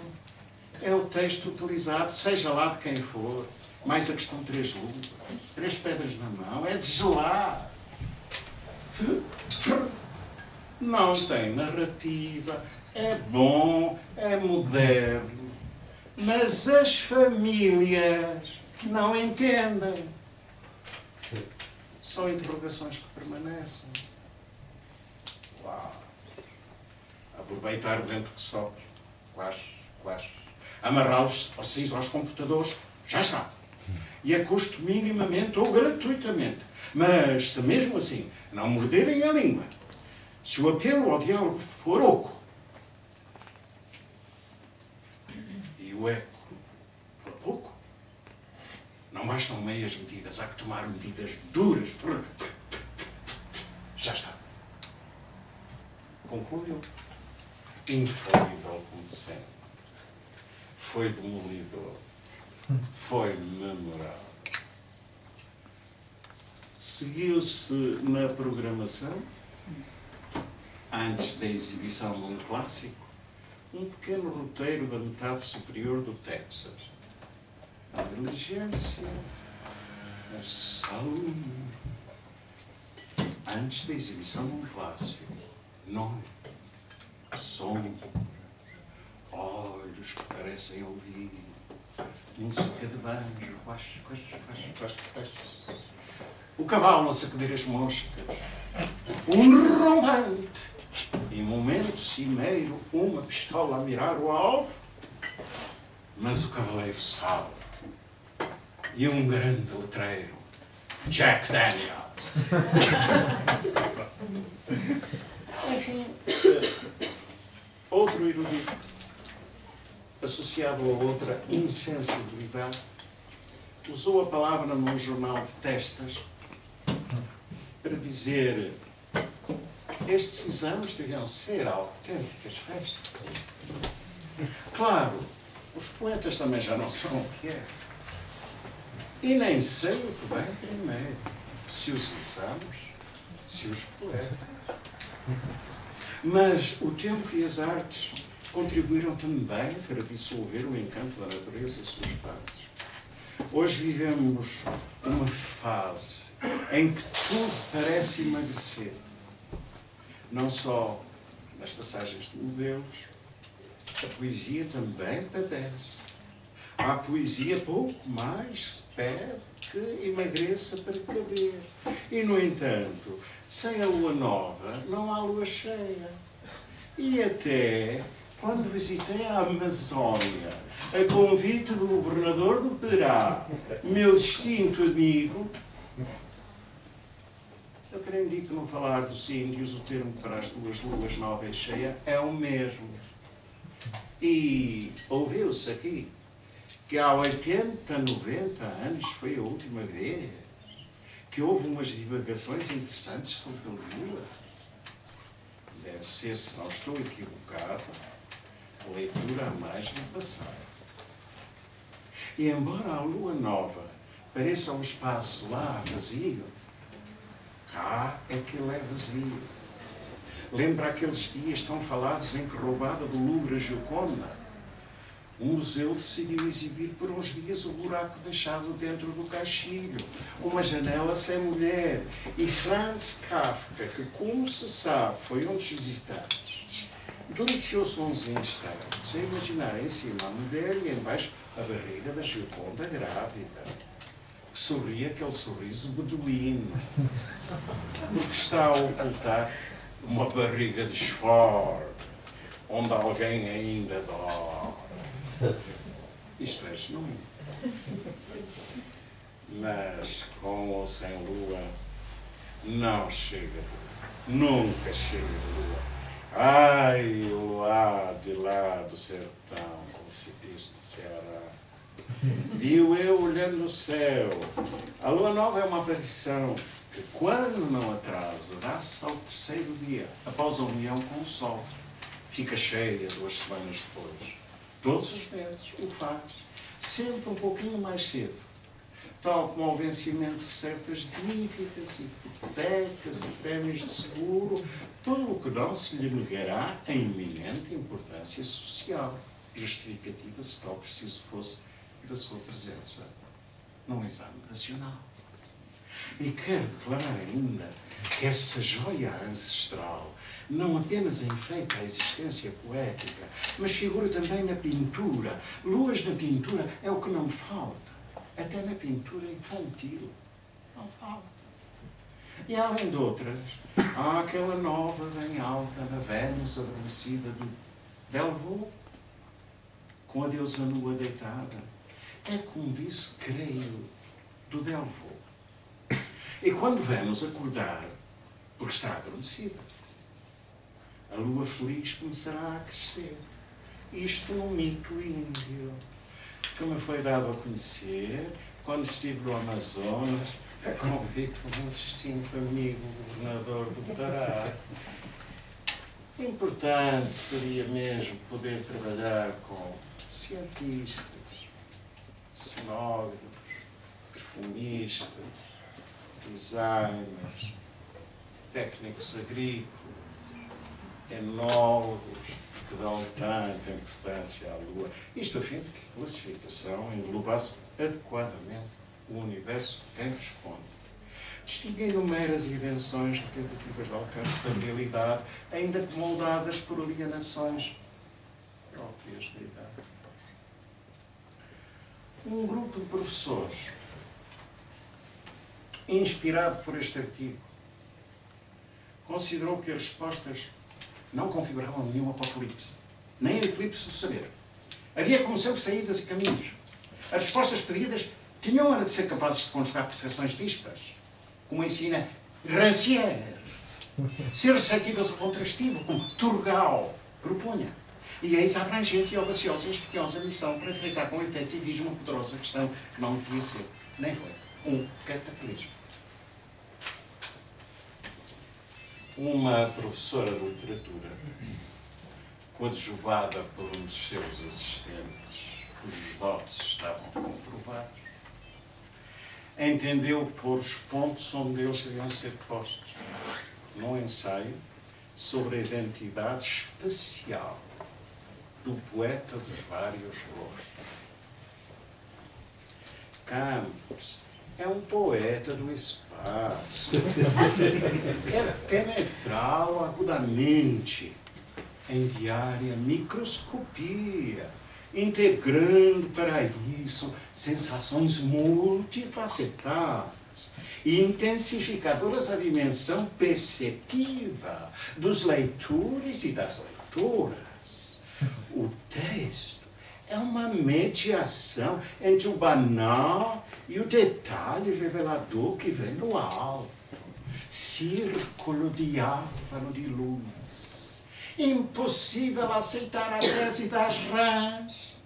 é o texto utilizado, seja lá de quem for, mais a questão de 3 luvas, 3 pedras na mão, é de gelar. Não tem narrativa, é bom, é moderno, mas as famílias não entendem. São interrogações que permanecem. Uau! Aproveitar o vento que sopra. Quais. Amarrá-los preciso aos computadores. Já está. E a custo minimamente ou gratuitamente. Mas, se mesmo assim não morderem a língua, se o apelo ao diálogo for oco e o eco for pouco, não bastam meias medidas, há que tomar medidas duras. Já está. Concluiu. Infalível como sempre. Foi demolidor. Foi memorável. Seguiu-se na programação, antes da exibição de um clássico, um pequeno roteiro da metade superior do Texas. A diligência, o salão, antes da exibição de um clássico. Nome, som, olhos que parecem ouvir, música de banjo, o cavalo a sacudir as moscas, um rompante, e momento cimeiro, uma pistola a mirar o alvo, mas o cavaleiro salva, e um grande letreiro, Jack Daniels. Enfim, outro erudito, associado a outra insensibilidade, usou a palavra num jornal de testas para dizer estes exames deviam ser autênticas festas. Claro, os poetas também já não são o que é. E nem sei o que vem primeiro, se os exames, se os poetas. Mas o tempo e as artes contribuíram também para dissolver o encanto da natureza e suas partes. Hoje vivemos uma fase em que tudo parece emagrecer. Não só nas passagens de modelos, a poesia também padece. A poesia pouco mais se pede que emagreça para caber. E, no entanto, sem a lua nova, não há lua cheia. E até, quando visitei a Amazónia, a convite do governador do Pará, meu distinto amigo, aprendi que no falar dos índios o termo para as 2 luas nova e cheia é o mesmo. E ouviu-se aqui que há 80, 90 anos foi a última vez que houve umas divagações interessantes sobre a lua. Deve ser, se não estou equivocado, a leitura a mais no passado. E embora a lua nova pareça um espaço lá vazio, cá é que ele é vazio. Lembra aqueles dias tão falados em que, roubada do Louvre a Gioconda, o museu decidiu exibir por uns dias o buraco deixado dentro do caixilho, uma janela sem mulher, e Franz Kafka, que, como se sabe, foi um dos visitantes, deliciou-se uns instantes a imaginar em cima a mulher e embaixo a barriga da Gioconda grávida, que sorria aquele sorriso beduíno, porque está a ocultar uma barriga de esforço, onde alguém ainda dorme. Isto é genuíno. Mas com ou sem lua, não chega. Nunca chega lua. Ai, o luar de lá do sertão, como se diz no Ceará. Viu eu olhando no céu. A lua nova é uma aparição que, quando não atrasa, dá-se ao terceiro dia, após a união com o sol. Fica cheia 2 semanas depois. Todos os meses o faz, sempre um pouquinho mais cedo. Tal como o vencimento de certas dívidas, hipotecas e prémios de seguro, pelo que não se lhe negará a iminente importância social, justificativa, se tal preciso fosse, da sua presença num exame nacional. E quero declarar ainda que essa joia ancestral não apenas enfeita a existência poética, mas figura também na pintura. Luas na pintura é o que não falta. Até na pintura infantil. Não falta. E além de outras, há aquela nova bem alta na Vênus adormecida de Delvaux, com a deusa nua deitada. É como disse, creio, do Delvaux. E quando Vênus acordar, porque está adormecida, a lua feliz começará a crescer. Isto num mito índio, que me foi dado a conhecer quando estive no Amazonas, a convite do meu distinto amigo, o governador do Pará. Importante seria mesmo poder trabalhar com cientistas, cenógrafos, perfumistas, designers, técnicos agrícolas, enólogos, que dão tanta importância à Lua. Isto a fim de que a classificação englobasse adequadamente o universo de quem responde. Distinguindo meras invenções de tentativas de alcance da realidade, ainda que moldadas por alienações próprias da idade. Um grupo de professores, inspirado por este artigo, considerou que as respostas não configuravam nenhum apocalipse, nem eclipse do saber. Havia, como sempre, saídas e caminhos. As respostas pedidas tinham era de ser capazes de conjugar percepções dispares, como ensina Rancière, ser receptivas ao contrastivo, como Turgot propunha. E eis a abrangente e audaciosa e espinhosa missão para enfrentar com efetivismo uma poderosa questão que não devia ser, nem foi, um cataclismo. Uma professora de literatura, coadjuvada por um dos seus assistentes, cujos dotes estavam comprovados, entendeu pôr os pontos onde eles deviam ser postos, num ensaio sobre a identidade espacial do poeta dos vários rostos. Campos é um poeta do espaço. Quer penetrá-lo agudamente em diária microscopia, integrando para isso sensações multifacetadas e intensificadoras da dimensão perceptiva dos leitores e das leitoras. O texto é uma mediação entre o banal e o detalhe revelador que vem do alto. Círculo diáfano de luz. Impossível aceitar a tese das rãs.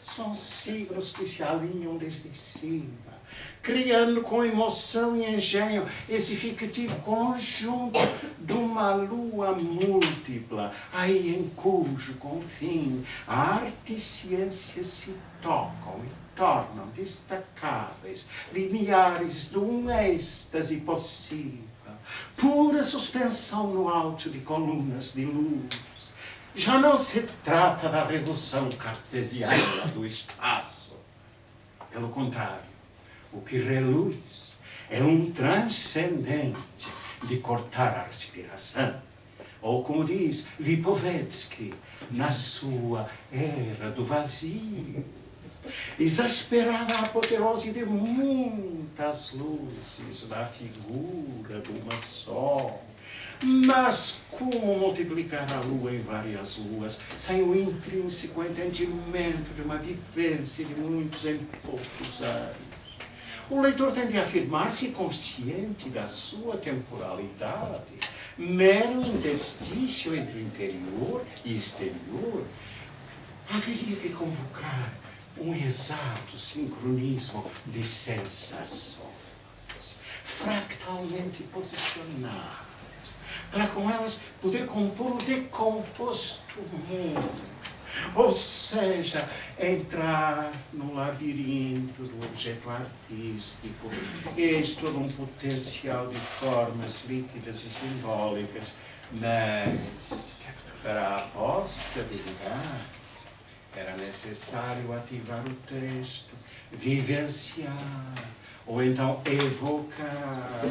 São signos que se alinham desde cima, criando com emoção e engenho esse fictivo conjunto de uma lua múltipla, aí em cujo confim a arte e ciência se tocam e tornam destacáveis, lineares de um êxtase possível, pura suspensão no alto de colunas de luz. Já não se trata da redução cartesiana do espaço. Pelo contrário, o que reluz é um transcendente de cortar a respiração. Ou, como diz Lipovetsky, na sua era do vazio, exasperar a apoteose de muitas luzes na figura de uma só. Mas como multiplicar a lua em várias luas, sem o intrínseco entendimento de uma vivência de muitos em poucos anos? O leitor tende a afirmar-se consciente da sua temporalidade, mero interstício entre interior e exterior, haveria que convocar um exato sincronismo de sensações, fractalmente posicionadas, para com elas poder compor o decomposto mundo. Ou seja, entrar no labirinto do objeto artístico. Eis todo um potencial de formas líquidas e simbólicas, mas para a posterioridade era necessário ativar o texto, vivenciar, ou então evocar,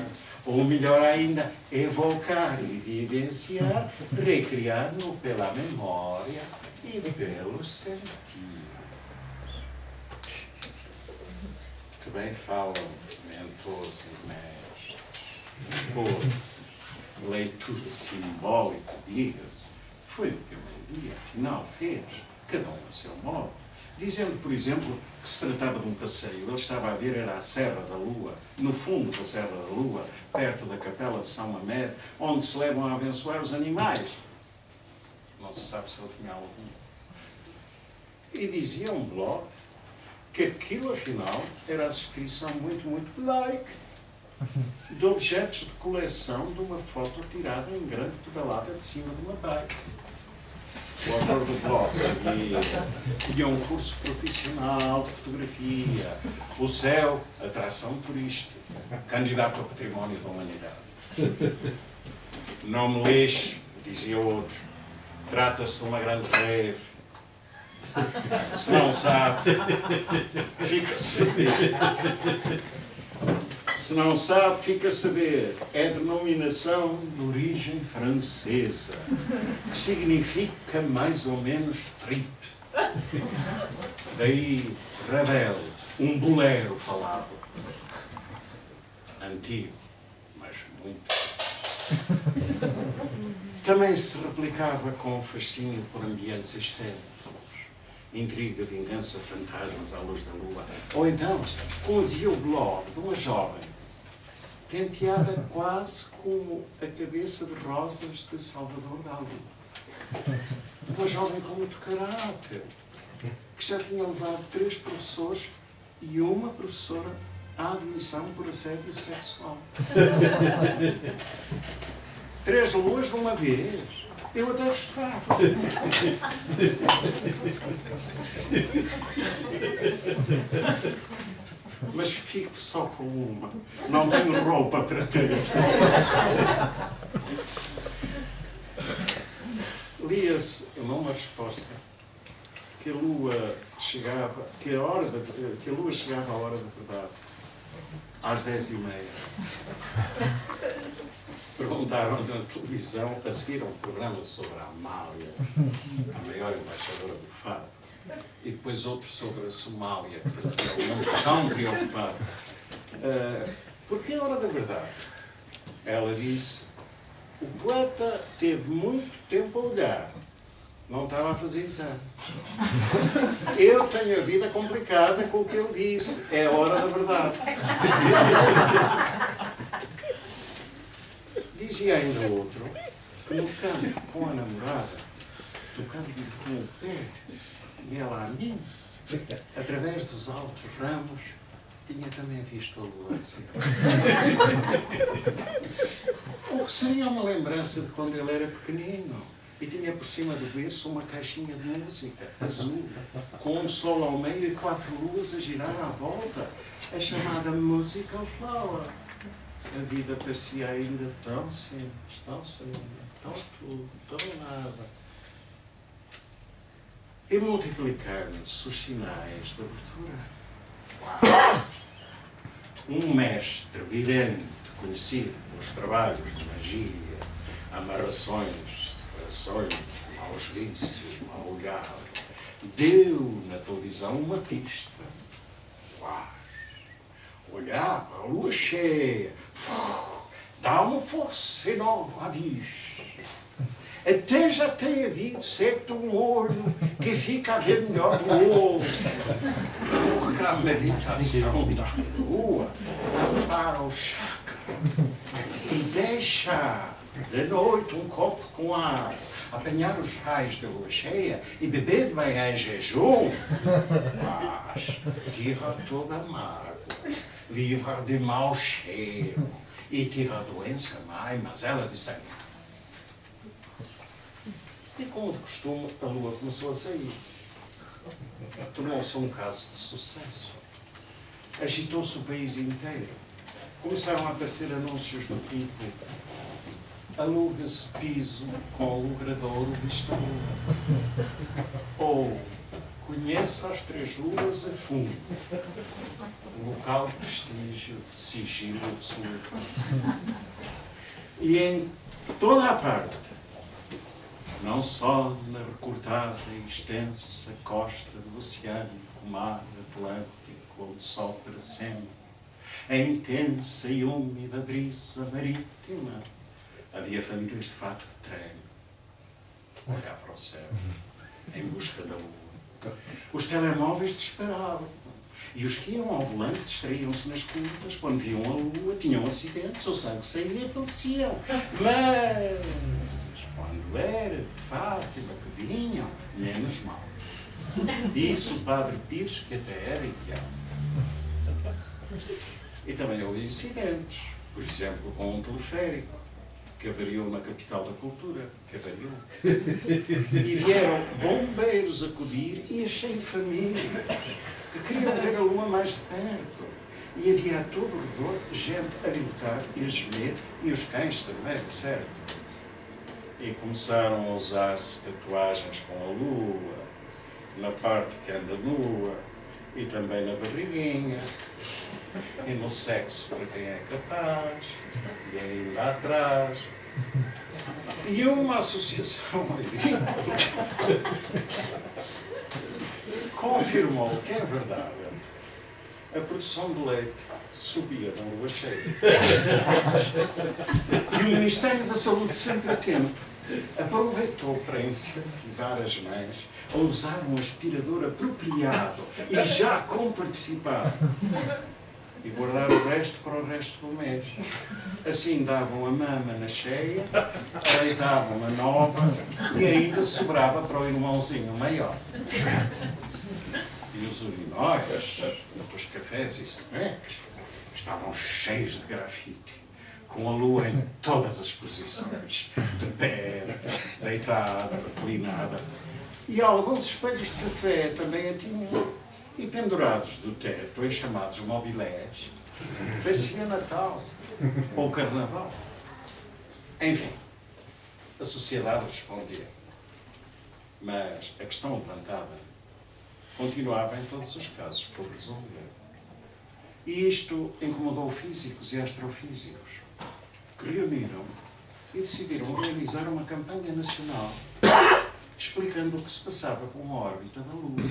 ou melhor ainda, evocar e vivenciar, recriando pela memória e pelo sentido. Que bem falam mentores e mestres. Por leitura simbólica, diga-se, foi o que a melodia afinal fez, cada um a seu modo. Dizendo, por exemplo, que se tratava de um passeio. Ele estava a ver, era a Serra da Lua, no fundo da Serra da Lua, perto da Capela de São Mamede, onde se levam a abençoar os animais. Não se sabe se ele tinha algum. E dizia um blog que aquilo, afinal, era a descrição muito like de objetos de coleção de uma foto tirada em grande pedalada de cima de uma bike. O autor do blog tinha um curso profissional de fotografia, o céu, atração turística, candidato ao património da humanidade. Não me lixe, dizia outro, trata-se de uma grande rave. Se não sabe, fica a saber. Se não sabe, fica a saber. É denominação de origem francesa, que significa mais ou menos trip. Daí, Ravel, um bolero falado. Antigo, mas muito. Também se replicava com fascínio por ambientes excêntricos. Intriga, vingança, fantasmas à luz da lua. Ou então, como dizia o blog de uma jovem, penteada quase como a cabeça de rosas de Salvador Dalí. Uma jovem com muito caráter, que já tinha levado 3 professores e uma professora à admissão por assédio sexual. 3 luas de uma vez. Eu até gostava. Mas fico só com uma. Não tenho roupa para ter. Lia-se numa resposta que a lua chegava, que a lua chegava à hora da verdade, às 10h30. Perguntaram na televisão, a seguir a um programa sobre a Amália, a maior embaixadora do fado, e depois outro sobre a Somália, que trazia o mundo tão preocupado. Porque a hora da verdade, ela disse, o poeta teve muito tempo a olhar, não estava a fazer exame. Eu tenho a vida complicada com o que ele disse, é a hora da verdade. Dizia ainda outro que no campo com a namorada, tocando-lhe com o pé, e ela a mim, através dos altos ramos, tinha também visto a lua assim. O que seria uma lembrança de quando ele era pequenino e tinha por cima do berço uma caixinha de música azul, com um sol ao meio e 4 luas a girar à volta, a chamada Musical Flower. A vida parecia ainda tão simples, tão tudo, tão nada. E multiplicando-se os sinais de abertura. Uau! Um mestre vidente, conhecido pelos trabalhos de magia, amarrações, separações, maus vícios, mau olhar, deu na televisão uma pista. Uau! Olhar para a lua cheia, dá uma força enorme à vista. Até já tem havido certo um olho que fica a ver melhor do outro. Porque a meditação da lua ampara o chakra e deixa de noite um copo com ar apanhar os raios da lua cheia e beber de manhã em jejum. Mas tira toda a mágoa, livra de mau cheiro e tira a doença mãe, mas ela disse não. E como de costume, a lua começou a sair. Tornou-se um caso de sucesso. Agitou-se o país inteiro. Começaram a aparecer anúncios do tipo: aluga-se piso com alugradouro vista lua. Ou conheça as 3 luas a fundo. Local de prestígio, sigilo absoluto. E em toda a parte, não só na recortada e extensa costa do Oceânico, Mar Atlântico, onde sol para sempre, a intensa e úmida brisa marítima, havia famílias de fato de treino, olhar para o céu, em busca da lua. Os telemóveis disparavam, e os que iam ao volante distraíam-se nas curvas. Quando viam a lua, tinham acidentes, o sangue saía e faleciam. Mas quando era de Fátima que vinham, menos mal. Disse o padre Pires que até era ideal. E também houve incidentes, por exemplo, com um teleférico que avariou na capital da cultura, que avariou. E vieram bombeiros acudir e achei família que queriam ver a lua mais de perto. E havia a todo o redor gente a gritar e a gemer, e os cães também, de certo. E começaram a usar-se tatuagens com a lua, na parte que anda nua, e também na barriguinha, e no sexo para quem é capaz, e ainda atrás. E uma associação ridícula confirmou que é verdade. A produção de leite subia na lua cheia. E o Ministério da Saúde, sempre atento, aproveitou para incentivar as mães a usar um aspirador apropriado e já com participado. E guardar o resto para o resto do mês. Assim davam a mama na cheia, deitavam a nova e ainda sobrava para o irmãozinho maior. E os urinóis dos cafés e snacks estavam cheios de grafite, com a lua em todas as posições, de pé, deitada, reclinada. E alguns espelhos de café também a tinham. E pendurados do teto, em chamados mobilés, parecia Natal ou Carnaval. Enfim, a sociedade respondia. Mas a questão levantada continuava em todos os casos por resolver. E isto incomodou físicos e astrofísicos, que reuniram e decidiram organizar uma campanha nacional explicando o que se passava com a órbita da Lua.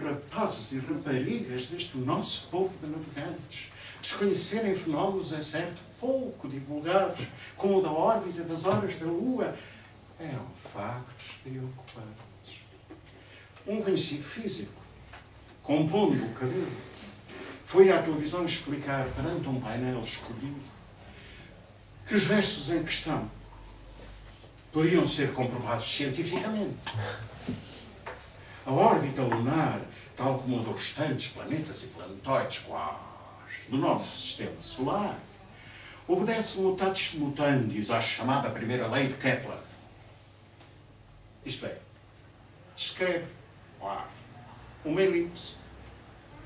Rapazes e raparigas deste nosso povo de navegantes desconhecerem fenómenos, é certo, pouco divulgados, como o da órbita das horas da Lua, eram factos preocupantes. Um conhecido físico, compondo o cabelo, foi à televisão explicar perante um painel escolhido que os versos em questão podiam ser comprovados cientificamente. A órbita lunar, tal como a dos restantes planetas e planetóides quais do nosso sistema solar, obedece mutatis mutandis à chamada primeira lei de Kepler. Isto é, descreve uma elipse,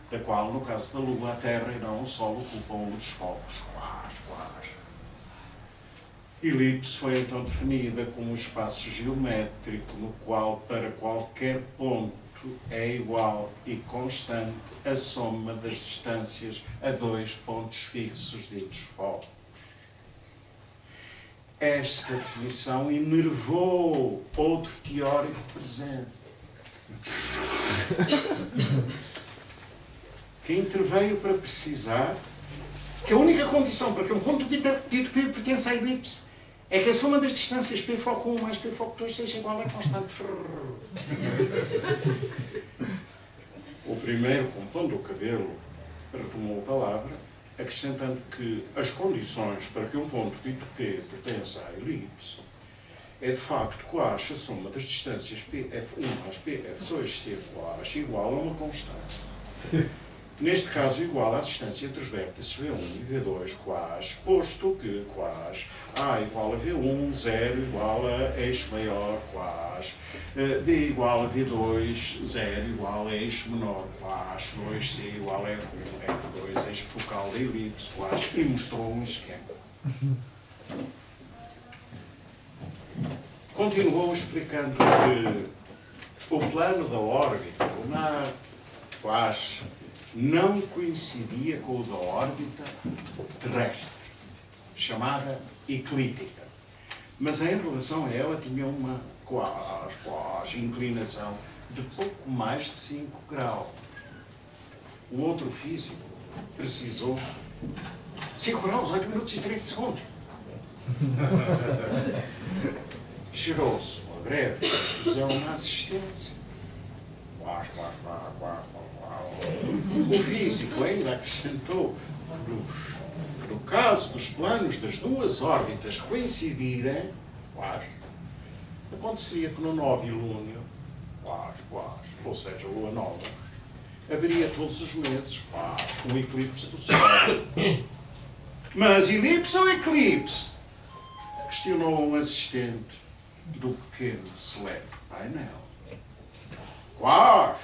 da qual, no caso da Lua, a Terra e não o Sol ocupam um dos focos. Elipse foi então definida como um espaço geométrico no qual, para qualquer ponto, é igual e constante a soma das distâncias a 2 pontos fixos ditos focos. Esta definição enervou outro teórico presente, que interveio para precisar que a única condição para que um ponto dito P pertença à elipse é que a soma das distâncias P foco 1 mais P foco 2 seja igual a constante. O primeiro, compondo o cabelo, retomou a palavra, acrescentando que as condições para que um ponto dito P pertença à elipse é de facto quase a soma das distâncias PF1 mais PF2C quase igual a uma constante. Neste caso, igual à distância entre os vértices V1 e V2 quase, posto que quase A igual a V1, 0 igual a eixo maior quase, B igual a V2, 0 igual a eixo menor quase, 2C igual a F1, F2, eixo focal da elipse quase, e mostrou um esquema. Continuou explicando que o plano da órbita lunar quase não coincidia com o da órbita terrestre, chamada eclíptica. Mas em relação a ela tinha uma quase inclinação de pouco mais de 5 graus. O outro físico precisou 5 graus, 8 minutos e 30 segundos. Gerou-se uma breve confusão na assistência. O físico ainda acrescentou que no caso dos planos das duas órbitas coincidirem, aconteceria que no novilúnio, ou seja, lua nova, haveria todos os meses um eclipse do Sol. Mas elipse ou eclipse? Questionou um assistente do pequeno selete painel. Quase,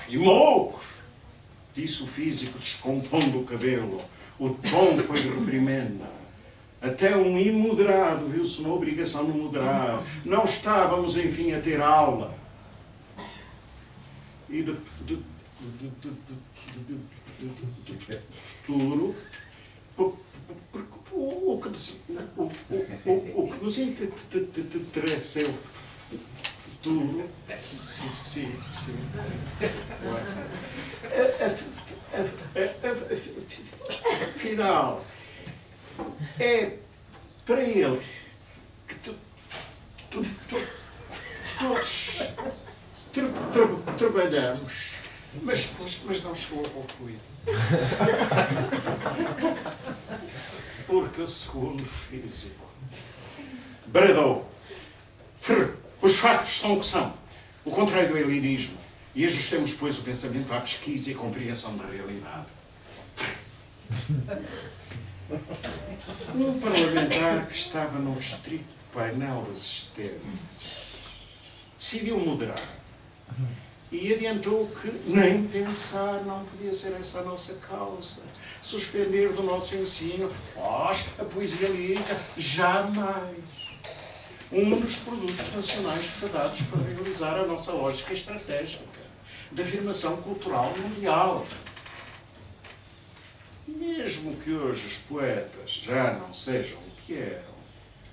e moucos, disse o físico descompondo o cabelo. O tom foi de reprimenda. Até um imoderado viu-se na obrigação de moderar. Não estávamos, enfim, a ter aula. E de futuro, o que nos interessa é o futuro. Afinal, é para ele que todos trabalhamos, mas não chegou a concluir. Porque o segundo físico bradou: os factos são o que são, o contrário do helenismo, e ajustemos, pois, o pensamento à pesquisa e compreensão da realidade. Um parlamentar que estava no restrito painel de assistentes decidiu moderar e adiantou que nem pensar não podia ser essa a nossa causa. Suspender do nosso ensino, a poesia lírica, jamais. Um dos produtos nacionais fadados para realizar a nossa lógica estratégica de afirmação cultural mundial. Mesmo que hoje os poetas já não sejam o que eram,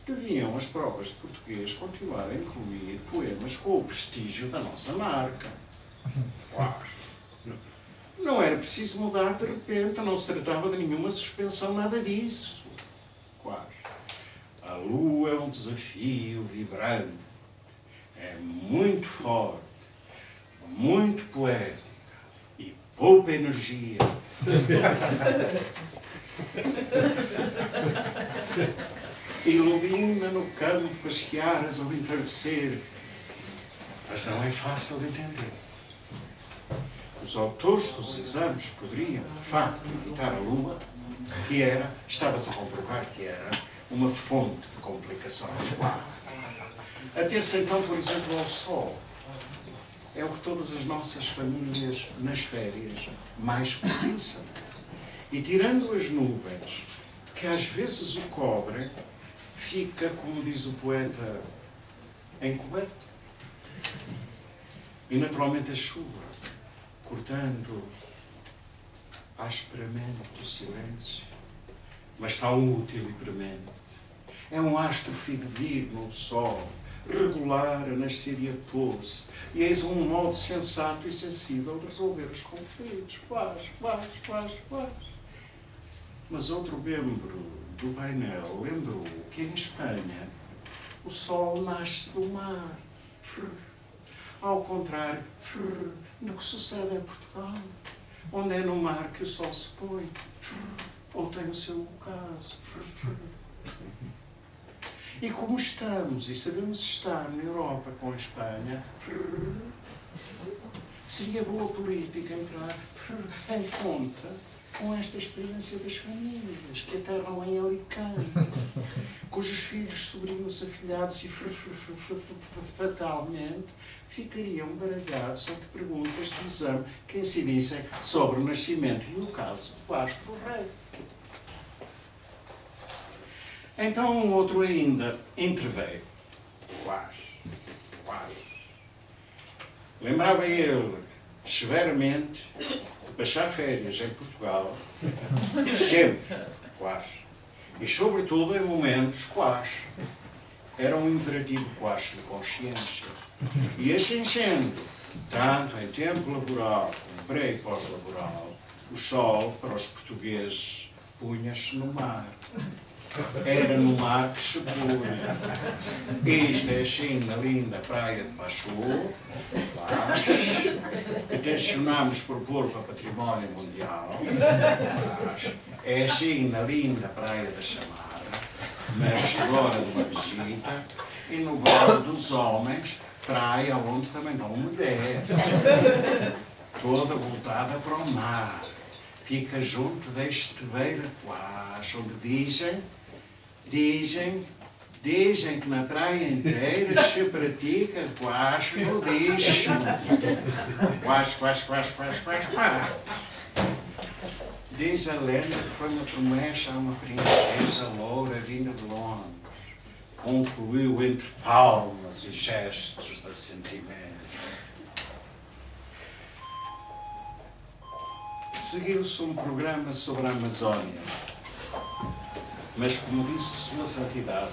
deviam as provas de português continuar a incluir poemas com o prestígio da nossa marca. Não era preciso mudar de repente, não se tratava de nenhuma suspensão, nada disso. A lua é um desafio vibrante, é muito forte, muito poética e poupa energia. Ilumina no campo as searas ao entardecer, mas não é fácil de entender. Os autores dos exames poderiam, de facto, evitar a lua, que estava-se a comprovar que era uma fonte de complicações. Ater-se então, por exemplo, ao sol. É o que todas as nossas famílias, nas férias, mais cobiçam. E tirando as nuvens, que às vezes o cobrem, fica, como diz o poeta, encoberto. E naturalmente a chuva, cortando asperamente o silêncio, mas tão útil e premente. É um astro fidedigno, o sol, regular a nascer e a pôr-se, e eis um modo sensato e sensível de resolver os conflitos. Mas outro membro do painel lembrou que em Espanha o sol nasce do mar, ao contrário do que sucede em Portugal, onde é no mar que o sol se põe, ou tem o seu ocaso. E como estamos, e sabemos estar na Europa com a Espanha, seria boa política entrar em conta com esta experiência das famílias que aterram em Alicante, cujos filhos, sobrinhos, afilhados e fatalmente ficariam baralhados ante perguntas de exame que incidissem sobre o nascimento e o caso do astro rei. Então um outro ainda interveio. Quase. Lembrava ele severamente de passar férias em Portugal, sempre, quase. E sobretudo em momentos quase. Era um imperativo quase de consciência. E assim sendo, tanto em tempo laboral como pré e pós-laboral, o sol, para os portugueses, punha-se no mar. Era no mar que se punha. Isto é assim na linda praia de Pachô, que tencionamos propor para património mundial. É assim na linda praia da Chamara, merecedora de uma visita, e no Vale dos Homens, praia onde também não me der, toda voltada para o mar. Fica junto da esteveira Quase, onde dizem que na praia inteira se pratica quase no lixo. Quase. Diz a lenda que foi uma promessa a uma princesa loura vinda de Londres. Concluiu entre palmas e gestos de assentimento. Seguiu-se um programa sobre a Amazónia, mas, como disse Sua Santidade,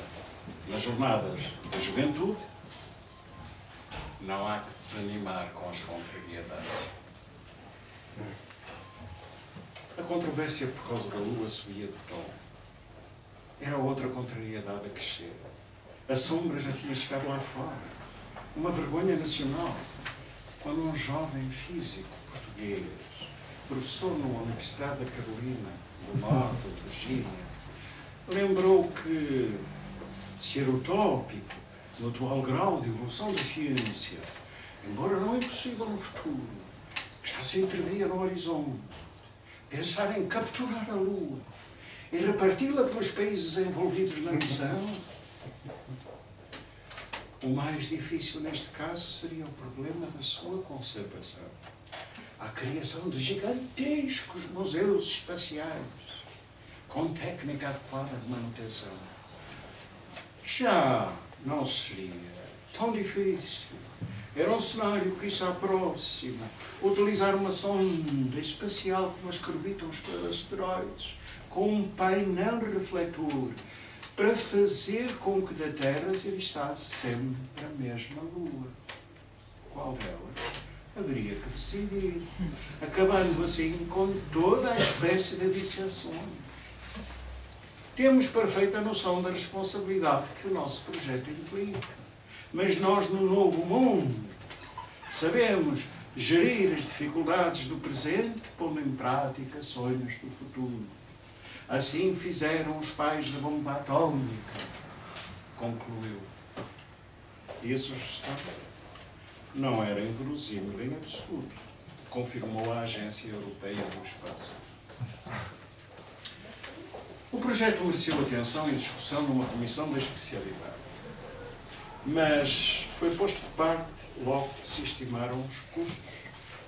nas jornadas da juventude, não há que desanimar com as contrariedades. A controvérsia por causa da lua subia de tom. Era outra contrariedade a crescer. A sombra já tinha chegado lá fora. Uma vergonha nacional. Quando um jovem físico português, professor numa Universidade da Carolina do Norte, de Virgínia, lembrou que ser utópico no atual grau de evolução da ciência, embora não impossível no futuro, já se entrevia no horizonte, pensar em capturar a Lua e reparti-la pelos países envolvidos na missão. O mais difícil neste caso seria o problema da sua conservação. A criação de gigantescos museus espaciais, com técnica adequada de manutenção. Já não seria tão difícil. Era um cenário que isso aproxima. Utilizar uma sonda espacial como as que orbitam os asteroides, com um painel refletor, para fazer com que da Terra se avistasse sempre a mesma Lua. Qual delas? Haveria que decidir, acabando assim com toda a espécie de dissensões. Temos perfeita noção da responsabilidade que o nosso projeto implica, mas nós, no novo mundo, sabemos gerir as dificuldades do presente, pondo em prática sonhos do futuro. Assim fizeram os pais da bomba atómica, concluiu. E a sugestão não era inverosímil em absoluto, confirmou a Agência Europeia do Espaço. O projeto mereceu atenção e discussão numa comissão da especialidade, mas foi posto de parte logo que se estimaram os custos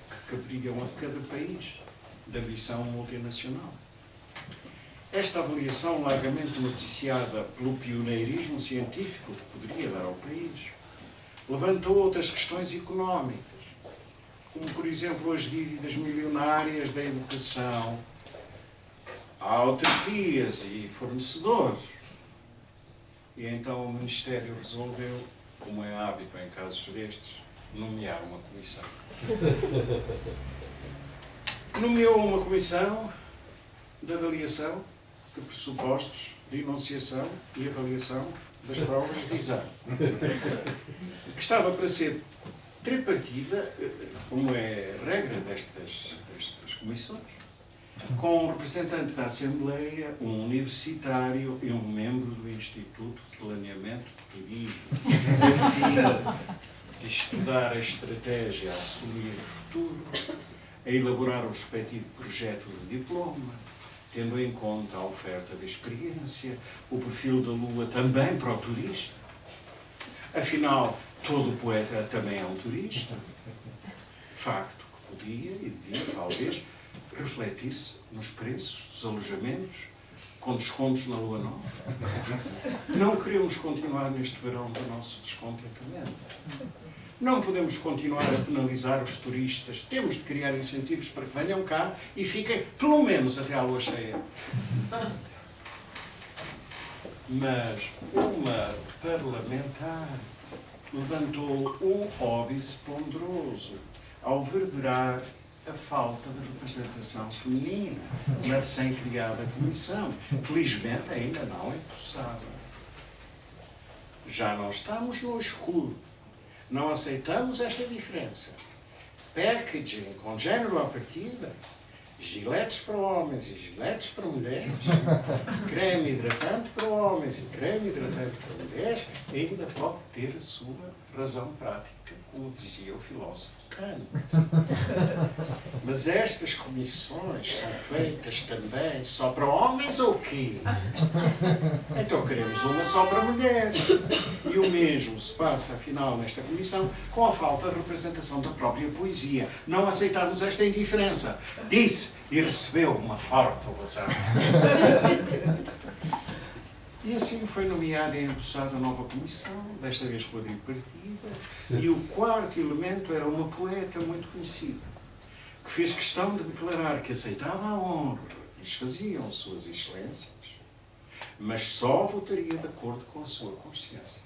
que caberiam a cada país da missão multinacional. Esta avaliação, largamente noticiada pelo pioneirismo científico que poderia dar ao país, levantou outras questões económicas, como, por exemplo, as dívidas milionárias da educação a autarquias e fornecedores. E então o Ministério resolveu, como é hábito em casos destes, nomear uma comissão. Nomeou uma comissão de avaliação de pressupostos, de enunciação e avaliação das provas de exame, que estava para ser tripartida, como é regra destas comissões, com um representante da Assembleia, um universitário e um membro do Instituto de Planeamento de Turismo, a fim de estudar a estratégia a assumir o futuro, a elaborar o respectivo projeto de diploma, tendo em conta a oferta de experiência, o perfil da Lua também para o turista. Afinal, todo poeta também é um turista. Facto que podia e devia, talvez, refletir-se nos preços dos alojamentos, com descontos na Lua Nova. Não queremos continuar neste verão do nosso descontentamento. Não podemos continuar a penalizar os turistas. Temos de criar incentivos para que venham cá e fiquem, pelo menos, até à lua cheia. Mas uma parlamentar levantou um óbice ponderoso ao verberar a falta de representação feminina na recém-criada comissão. Felizmente ainda não empossada. Já não estamos no escuro. Não aceitamos esta diferença. Packaging com género à partida, giletes para homens e giletes para mulheres, creme hidratante para homens e creme hidratante para mulheres, ainda pode ter a sua razão prática, como dizia o filósofo Kant. Mas estas comissões são feitas também só para homens ou quê? Então queremos uma só para mulheres. E o mesmo se passa, afinal, nesta comissão, com a falta de representação da própria poesia. Não aceitamos esta indiferença. Disse e recebeu uma forte ovação. E assim foi nomeada e empossada a nova comissão, desta vez quadripartida, e o quarto elemento era uma poeta muito conhecida, que fez questão de declarar que aceitava a honra que lhes faziam suas excelências, mas só votaria de acordo com a sua consciência.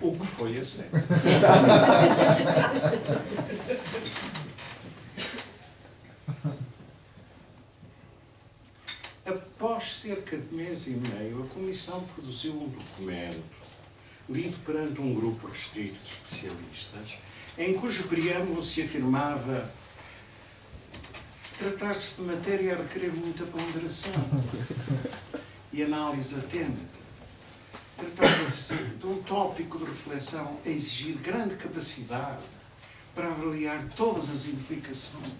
O que foi aceito. Após cerca de mês e meio, a Comissão produziu um documento, lido perante um grupo restrito de especialistas, em cujo preâmbulo se afirmava tratar-se de matéria a requerer muita ponderação e análise atenta. Tratava-se de um tópico de reflexão a exigir grande capacidade para avaliar todas as implicações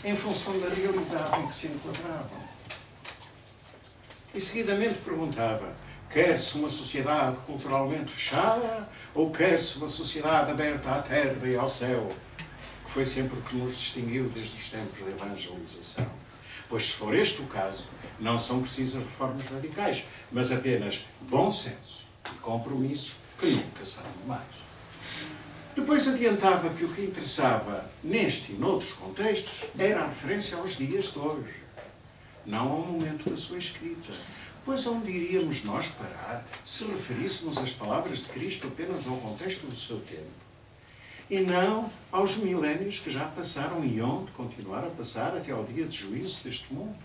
em função da realidade em que se enquadravam. E seguidamente perguntava, quer-se uma sociedade culturalmente fechada ou quer-se uma sociedade aberta à terra e ao céu, que foi sempre o que nos distinguiu desde os tempos da evangelização. Pois se for este o caso, não são precisas reformas radicais, mas apenas bom senso e compromisso que nunca são demais. Depois adiantava que o que interessava neste e noutros contextos era a referência aos dias de hoje, não ao momento da sua escrita, pois onde iríamos nós parar se referíssemos as palavras de Cristo apenas ao contexto do seu tempo, e não aos milénios que já passaram e onde continuar a passar até ao dia de juízo deste mundo.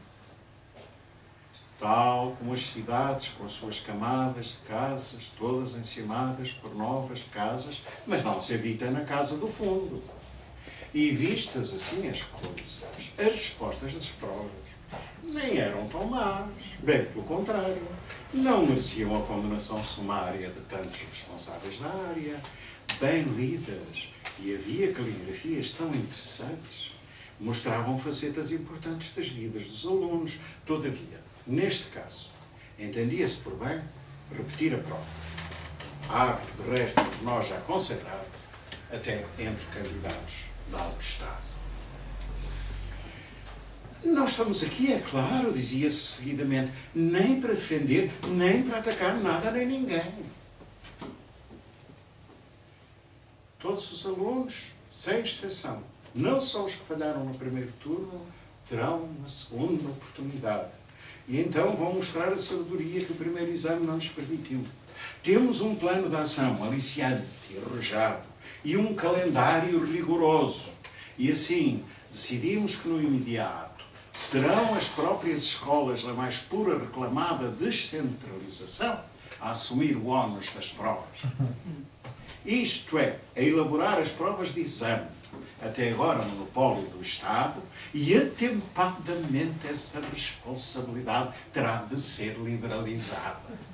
Tal como as cidades com as suas camadas de casas, todas encimadas por novas casas, mas não se habita na casa do fundo. E vistas assim as coisas, as respostas das provas nem eram tão más, bem pelo contrário, não mereciam a condenação sumária de tantos responsáveis da área, bem lidas, e havia caligrafias tão interessantes, mostravam facetas importantes das vidas dos alunos. Todavia, neste caso, entendia-se por bem repetir a prova, hábito de resto por nós já consagrado, até entre candidatos da alto Estado. Não estamos aqui, é claro, dizia-se seguidamente, nem para defender, nem para atacar nada nem ninguém. Todos os alunos, sem exceção, não só os que falharam no primeiro turno, terão uma segunda oportunidade. E então vão mostrar a sabedoria que o primeiro exame não lhes permitiu. Temos um plano de ação aliciante e arrojado e um calendário rigoroso. E assim, decidimos que no imediato serão as próprias escolas na mais pura reclamada descentralização a assumir o ónus das provas. Isto é, a elaborar as provas de exame, até agora monopólio do Estado, e atempadamente essa responsabilidade terá de ser liberalizada.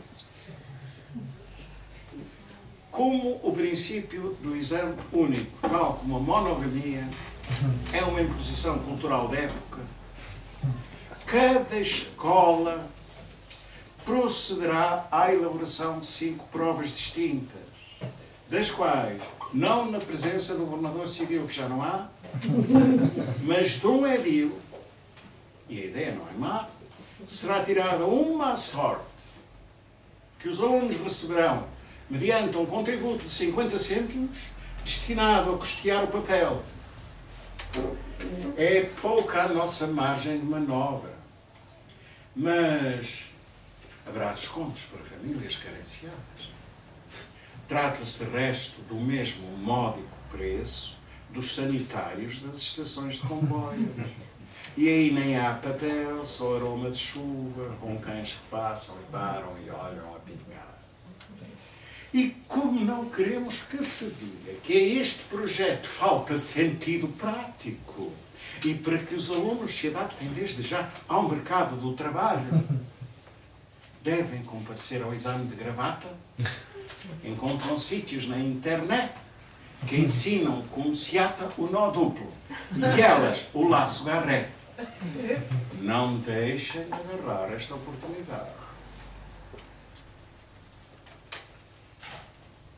Como o princípio do exame único, tal como a monogamia, é uma imposição cultural da época, cada escola procederá à elaboração de 5 provas distintas, das quais, não na presença do governador civil, que já não há, mas de um edil, e a ideia não é má, será tirada uma à sorte, que os alunos receberão mediante um contributo de 50 cêntimos, destinado a custear o papel. É pouca a nossa margem de manobra, mas haverá descontos para famílias carenciadas. Trata-se, de resto, do mesmo módico preço dos sanitários das estações de comboio. E aí nem há papel, só aroma de chuva, com cães que passam e param e olham a pingar. E como não queremos que se diga que a este projeto falta sentido prático e para que os alunos se adaptem desde já ao mercado do trabalho, devem comparecer ao exame de gravata, encontram sítios na internet que ensinam como se ata o nó duplo e elas o laço garré. Não deixem de agarrar esta oportunidade.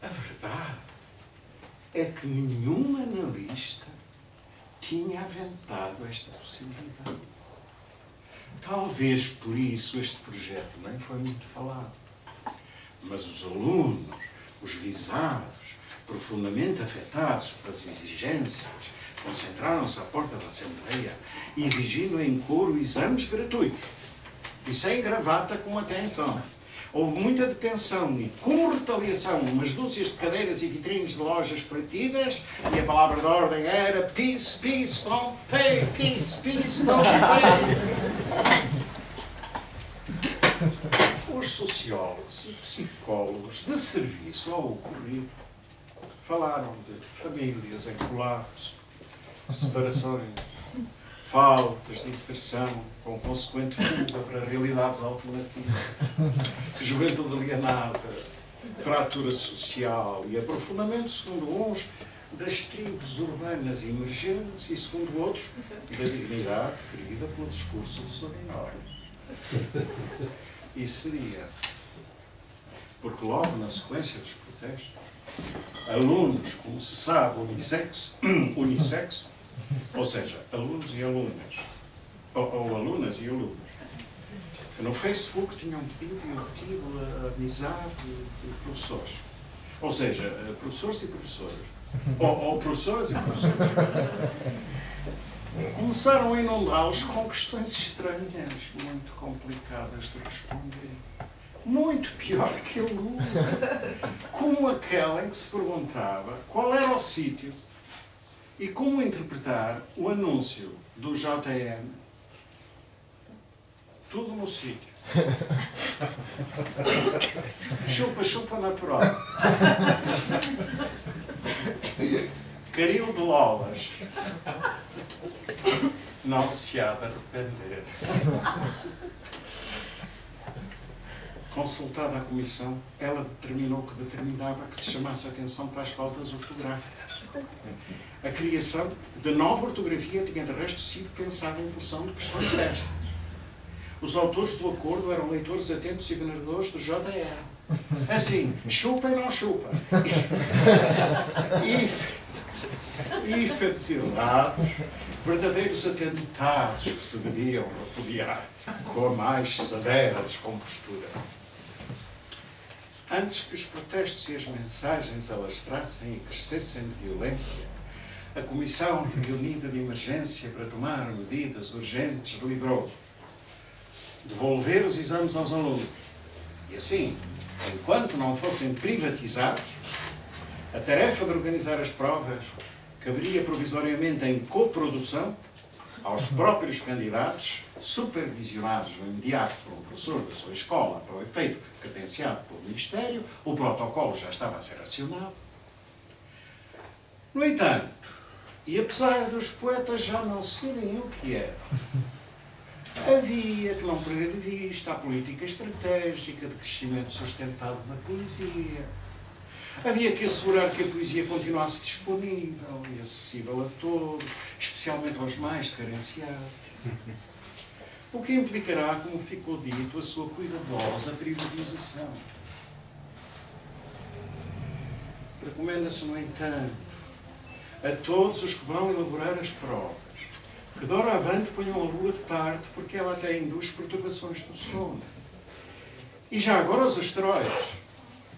A verdade é que nenhum analista tinha aventado esta possibilidade. Talvez por isso este projeto nem foi muito falado. Mas os alunos, os visados, profundamente afetados pelas exigências, concentraram-se à porta da Assembleia, exigindo em coro exames gratuitos e sem gravata como até então. Houve muita detenção e, como retaliação, umas dúzias de cadeiras e vitrines de lojas partidas, e a palavra de ordem era peace, peace, don't pay, peace, peace, don't pay. Os sociólogos e psicólogos de serviço ao ocorrido falaram de famílias em colapso, separações, faltas de inserção com consequente fuga para realidades alternativas, juventude alienada, fratura social e aprofundamento, segundo uns, das tribos urbanas emergentes e, segundo outros, da dignidade querida pelo discurso dos urinórios. E seria, porque logo na sequência dos protestos, alunos, como se sabe, unissexo, ou seja, alunos e alunas, ou alunas e alunos, que no Facebook tinham pedido e obtido a amizade de professores. Ou seja, professores e professoras. Ou professoras e professores. Começaram a inundá-los com questões estranhas, muito complicadas de responder. Muito pior que a Lula. Como aquela em que se perguntava qual era o sítio e como interpretar o anúncio do JN. Tudo no sítio. Chupa, chupa natural. Caril de Lolas. Não se há de arrepender. Consultada a comissão, ela determinou que determinava que se chamasse a atenção para as faltas ortográficas. A criação de nova ortografia tinha de resto sido pensada em função de questões destas. Os autores do acordo eram leitores atentos e veneradores do JR. Assim, chupa e não chupa. E infelicidades, verdadeiros atentados que se deviam repudiar com a mais severa descompostura. Antes que os protestos e as mensagens alastrassem e crescessem de violência, a Comissão Reunida de Emergência para tomar medidas urgentes deliberou devolver os exames aos alunos e, assim, enquanto não fossem privatizados, a tarefa de organizar as provas caberia provisoriamente em coprodução aos próprios candidatos, supervisionados no imediato por um professor da sua escola, para o efeito credenciado pelo Ministério. O protocolo já estava a ser acionado. No entanto, E apesar dos poetas já não serem o que eram, havia que não perder de vista a política estratégica de crescimento sustentado da poesia. Havia que assegurar que a poesia continuasse disponível e acessível a todos, especialmente aos mais carenciados. O que implicará, como ficou dito, a sua cuidadosa privatização. Recomenda-se, no entanto, a todos os que vão elaborar as provas, que doravante ponham a lua de parte, porque ela até induz perturbações do sono. E já agora os asteroides,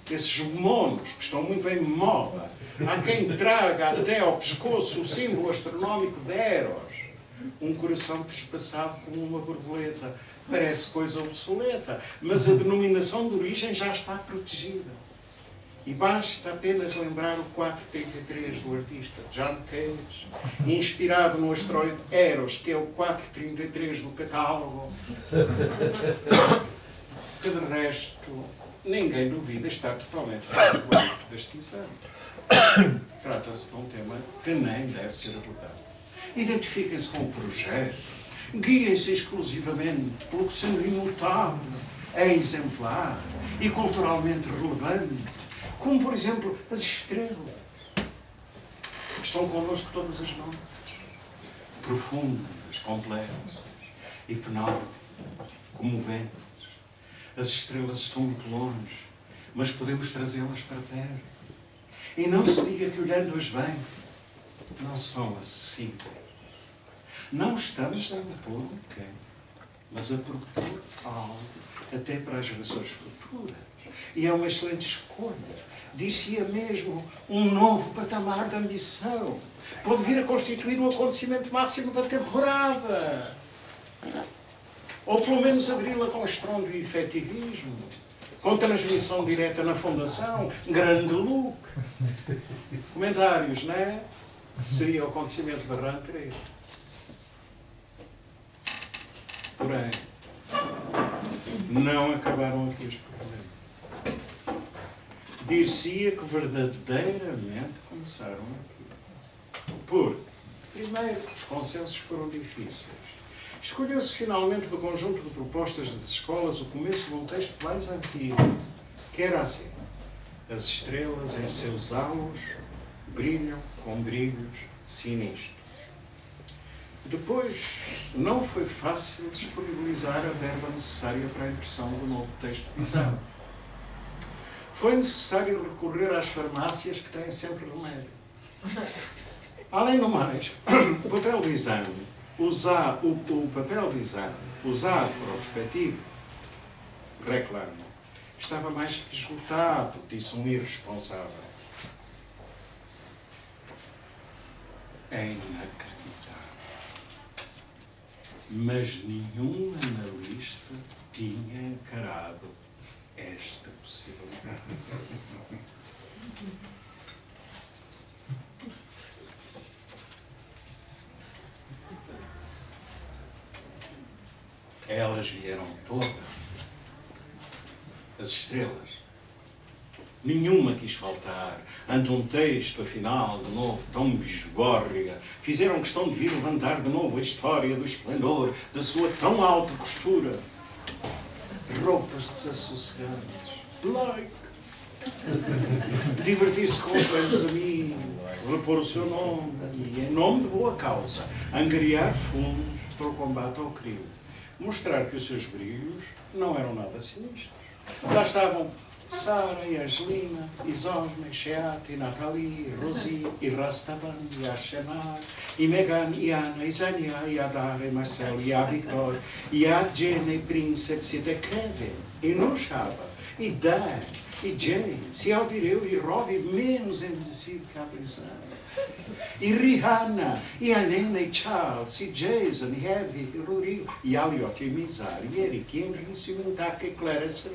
esses monos que estão muito em moda, há quem traga até ao pescoço o símbolo astronómico de Eros, um coração trespassado como uma borboleta. Parece coisa obsoleta, mas a denominação de origem já está protegida. E basta apenas lembrar o 433 do artista John Cage, inspirado no asteroide Eros, que é o 433 do catálogo, que de resto ninguém duvida estar totalmente fora do âmbito deste exame. Trata-se de um tema que nem deve ser abordado. Identifiquem-se com o projeto, guiem-se exclusivamente pelo que, sendo imutável, é exemplar e culturalmente relevante, como, por exemplo, as estrelas. Estão connosco todas as noites, profundas, complexas, hipnóticas, comoventes. As estrelas estão muito longe, mas podemos trazê-las para perto. E não se diga que, olhando-as bem, não são acessíveis. Não estamos a impor ninguém, mas a propor algo até para as gerações futuras. E é uma excelente escolha. Dir-se-ia mesmo um novo patamar de ambição. Pode vir a constituir o acontecimento máximo da temporada. Ou pelo menos abri-la com estrondo e efetivismo, com transmissão direta na fundação, grande look. Comentários, não é? Seria o acontecimento da RAM 3. Porém, não acabaram aqui os problemas. Dir-se-ia que verdadeiramente começaram aqui. Porque, primeiro, os consensos foram difíceis. Escolheu-se finalmente do conjunto de propostas das escolas o começo de um texto mais antigo, que era assim: as estrelas em seus halos brilham com brilhos sinistros. Depois, não foi fácil disponibilizar a verba necessária para a impressão do novo texto de exame. Foi necessário recorrer às farmácias que têm sempre remédio. Além do mais, o papel de exame usado para o respectivo reclamo estava mais que esgotado, disse um irresponsável. É inacreditável. Mas nenhum analista tinha encarado esta possibilidade. Elas vieram todas. As estrelas. Nenhuma quis faltar ante um texto, afinal, de novo, tão bisgórriga. Fizeram questão de vir levantar de novo a história do esplendor da sua tão alta costura. Roupas desassossegadas. Like. Divertir-se com os velhos amigos, repor o seu nome e, em nome de boa causa, angariar fundos para o combate ao crime. Mostrar que os seus brilhos não eram nada sinistros. Lá estavam Sara e Angelina, Isosme, Sheat e Nathalie, e Rosie, e Rastavan, e Ashenar, e Megan, e Ana, e Zania, e Adar, e Marcel, e a Victor, e a Jenny, Príncipe, e de Kevin, e Nushaba, e Dan, e James, e Alvireu, e Robbie, menos envelhecido que a Brisana, e Rihanna, e Helena, e Charles, e Jason, e Heavy, e Rodrigo, e Aliot, e Mizar, e Eric, e Henrique, e Muntaca, e Clarence,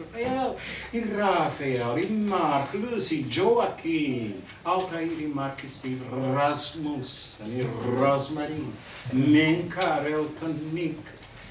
e Rafael, e Mark, Lucy, e Joaquim, Altair, e Mark, e Steve, Rasmussen, e Rosemary, Menkar, Elton, Nick,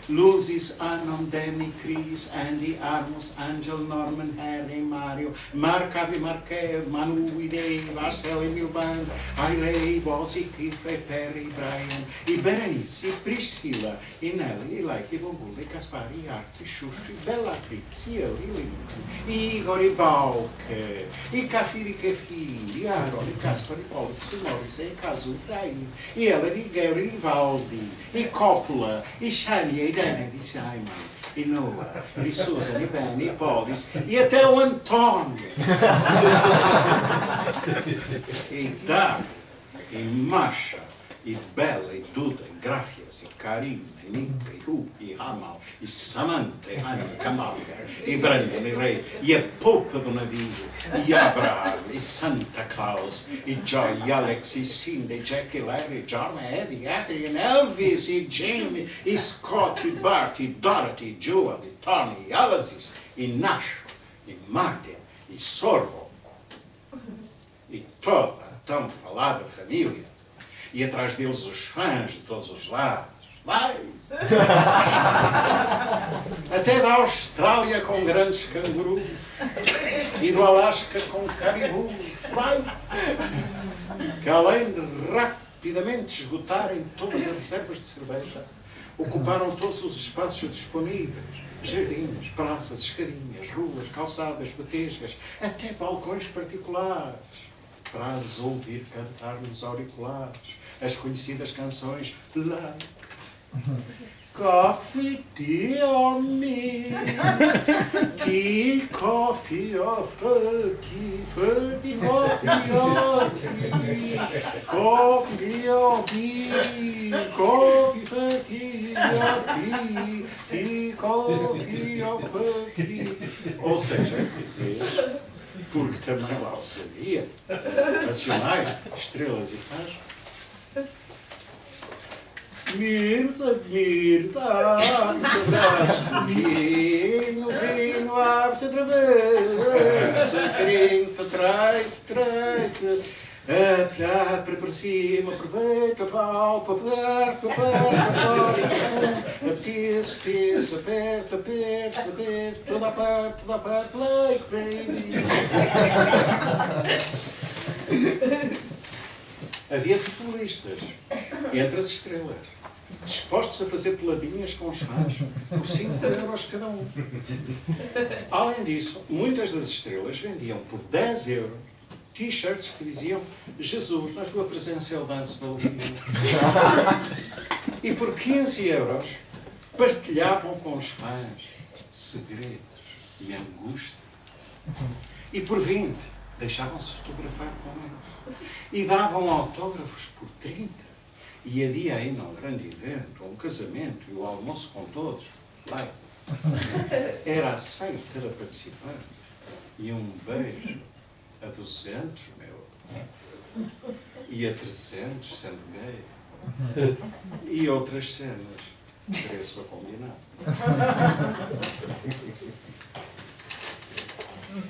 Luzes, Anon, Demi, Chris, Andy, Armus, Angel, Norman, Harry, Mario, Mark, Avi, Marquet, Manu, Dave, Marcel, Emil Band, Hailey, Bossi, Cliff, Perry, Brian, e Berenice, e Priscila, e Nelly, e Like, e Bombula, e Caspar, e Arte, e Xuxo, e Bellatrix, e eu, e Lincoln, e Igor, e Balke, e Cafiri, Cafi, e Aaron, e Castor, e Pollux, e Morris, e Casu, e Traim, e Ellen, e Gary, e Valdi, e Coppola, e Shania, e Dana, e Simon, e Noah, e Susan, e Ben, e Polis, e até o António, e Doug, e Masha, e Bella, e Duda, e Grafias, e Karim, e Nika, e Hu, e Hamal, e Samantha, e Hannah, e Kamal, e Brandon, e Ray, e a Popa do Navise, e Abraham, e Santa Claus, e Joy, e Alex, e Cindy, e Jackie, Larry, John, Eddie, Adrian, Elvis, e Jamie, e Scott, e Bart, e Dorothy, e Joel, e Tony, e Alexis, e Nacho, e Martin, e Sorvo, e toda a tão falada família. E atrás deles os fãs de todos os lados. Vai! Até da Austrália com grandes cangurus e do Alasca com caribus. Vai! Que além de rapidamente esgotarem todas as reservas de cerveja, ocuparam todos os espaços disponíveis. Jardins, praças, escadinhas, ruas, calçadas, betesgas, até balcões particulares, para as ouvir cantar nos auriculares as conhecidas canções Like Coffee, Tea on Me, Tea, Coffee, or Fergie, Fergie, Coffee, or Tea, Coffee, or Me, Coffee, Fergie, or Tea, Tea, Coffee, or Fergie. Ou seja, porque também lá se havia nacionais, estrelas e fãs. Mirta, Mirta, quebraste vinho, vinho, abre-te outra vez, carinho, trai-te, para cima, aproveita, palpa, aperta, apetece, aperta, toda a parte, like baby. Havia futebolistas entre as estrelas, dispostos a fazer peladinhas com os fãs por 5 euros cada um. Além disso, muitas das estrelas vendiam por 10 euros t-shirts que diziam Jesus, na tua presença é o danço da alegria. E por 15 euros partilhavam com os fãs segredos e angústia. E por 20 deixavam-se fotografar com eles. E davam autógrafos por 30. E havia ainda um grande evento, um casamento e o almoço com todos. Lá. Era aceito cada participante. E um beijo a 200, meu. E a 300, sendo gay. E outras cenas. Preço a combinar.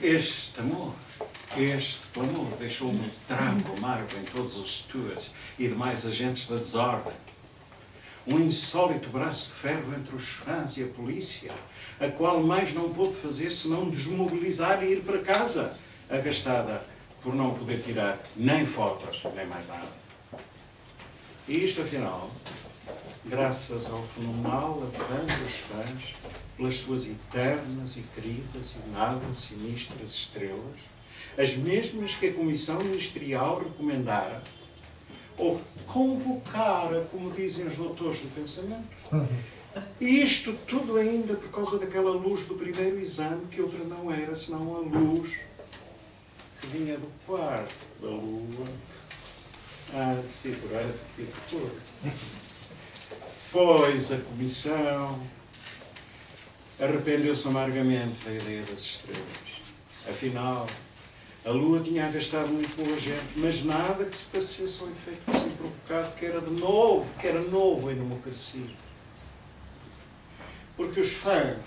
Este amor deixou um trago amargo em todos os stewards e demais agentes da desordem. Um insólito braço de ferro entre os fãs e a polícia, a qual mais não pôde fazer senão desmobilizar e ir para casa, agastada por não poder tirar nem fotos, nem mais nada. E isto, afinal, graças ao fenomenal afã dos fãs, pelas suas eternas e queridas e nada sinistras estrelas, as mesmas que a Comissão Ministerial recomendara, ou convocara, como dizem os doutores do pensamento. E isto tudo ainda por causa daquela luz do primeiro exame, que outra não era, senão a luz que vinha do quarto da lua, antes e durante e depois. Pois a Comissão arrependeu-se amargamente da ideia das estrelas. Afinal, a Lua tinha a gastar muito boa gente, mas nada que se parecesse ao efeito que se provocado, que era novo em democracia. Porque os fãs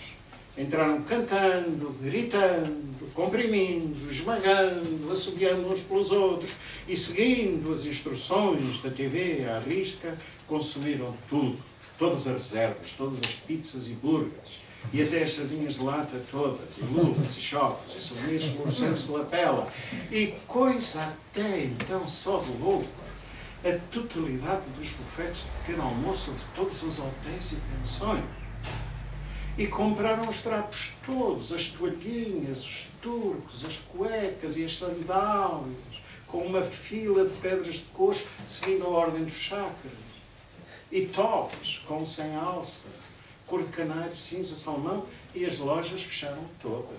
entraram cantando, gritando, comprimindo, esmagando, assobiando uns pelos outros e seguindo as instruções da TV à risca, consumiram tudo, todas as reservas, todas as pizzas e burgers, e até as sardinhas de lata todas, e lulas, e chocos, e souvenirs fluorescentes de lapela, e coisa até então só de louco, a totalidade dos bufetes de pequeno almoço de todos os hotéis e pensões. E compraram os trapos todos, as toalhinhas, os turcos, as cuecas e as sandálias, com uma fila de pedras de coxo seguindo a ordem dos chakras. E tops com sem alça, cor de canário, cinza, salmão, e as lojas fecharam todas.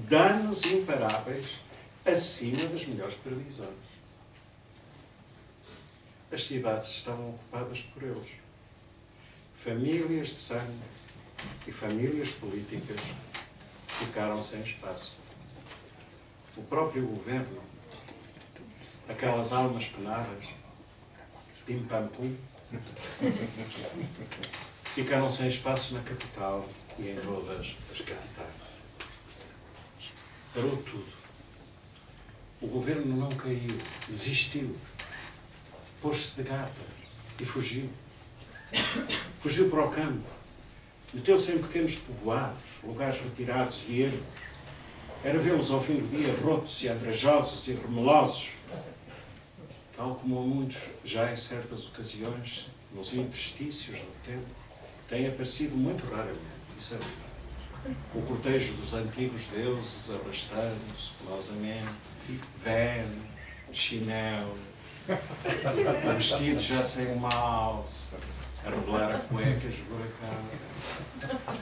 Danos imparáveis acima das melhores previsões. As cidades estavam ocupadas por eles. Famílias de sangue e famílias políticas ficaram sem espaço. O próprio governo, aquelas almas penadas, pim-pam-pum, ficaram sem espaço na capital e em todas as capitais. Parou tudo. O governo não caiu, desistiu, pôs-se de gatas e fugiu. Fugiu para o campo, meteu-se em pequenos povoados, lugares retirados e ermos. Era vê-los ao fim do dia rotos e andrajosos e remelosos, tal como a muitos, já em certas ocasiões, nos interstícios do tempo, tem aparecido muito raramente, isso é verdade. O cortejo dos antigos deuses arrastando-se penosamente, Vênus, chinelo, vestido já sem uma alça, a revelar a cueca esburacada.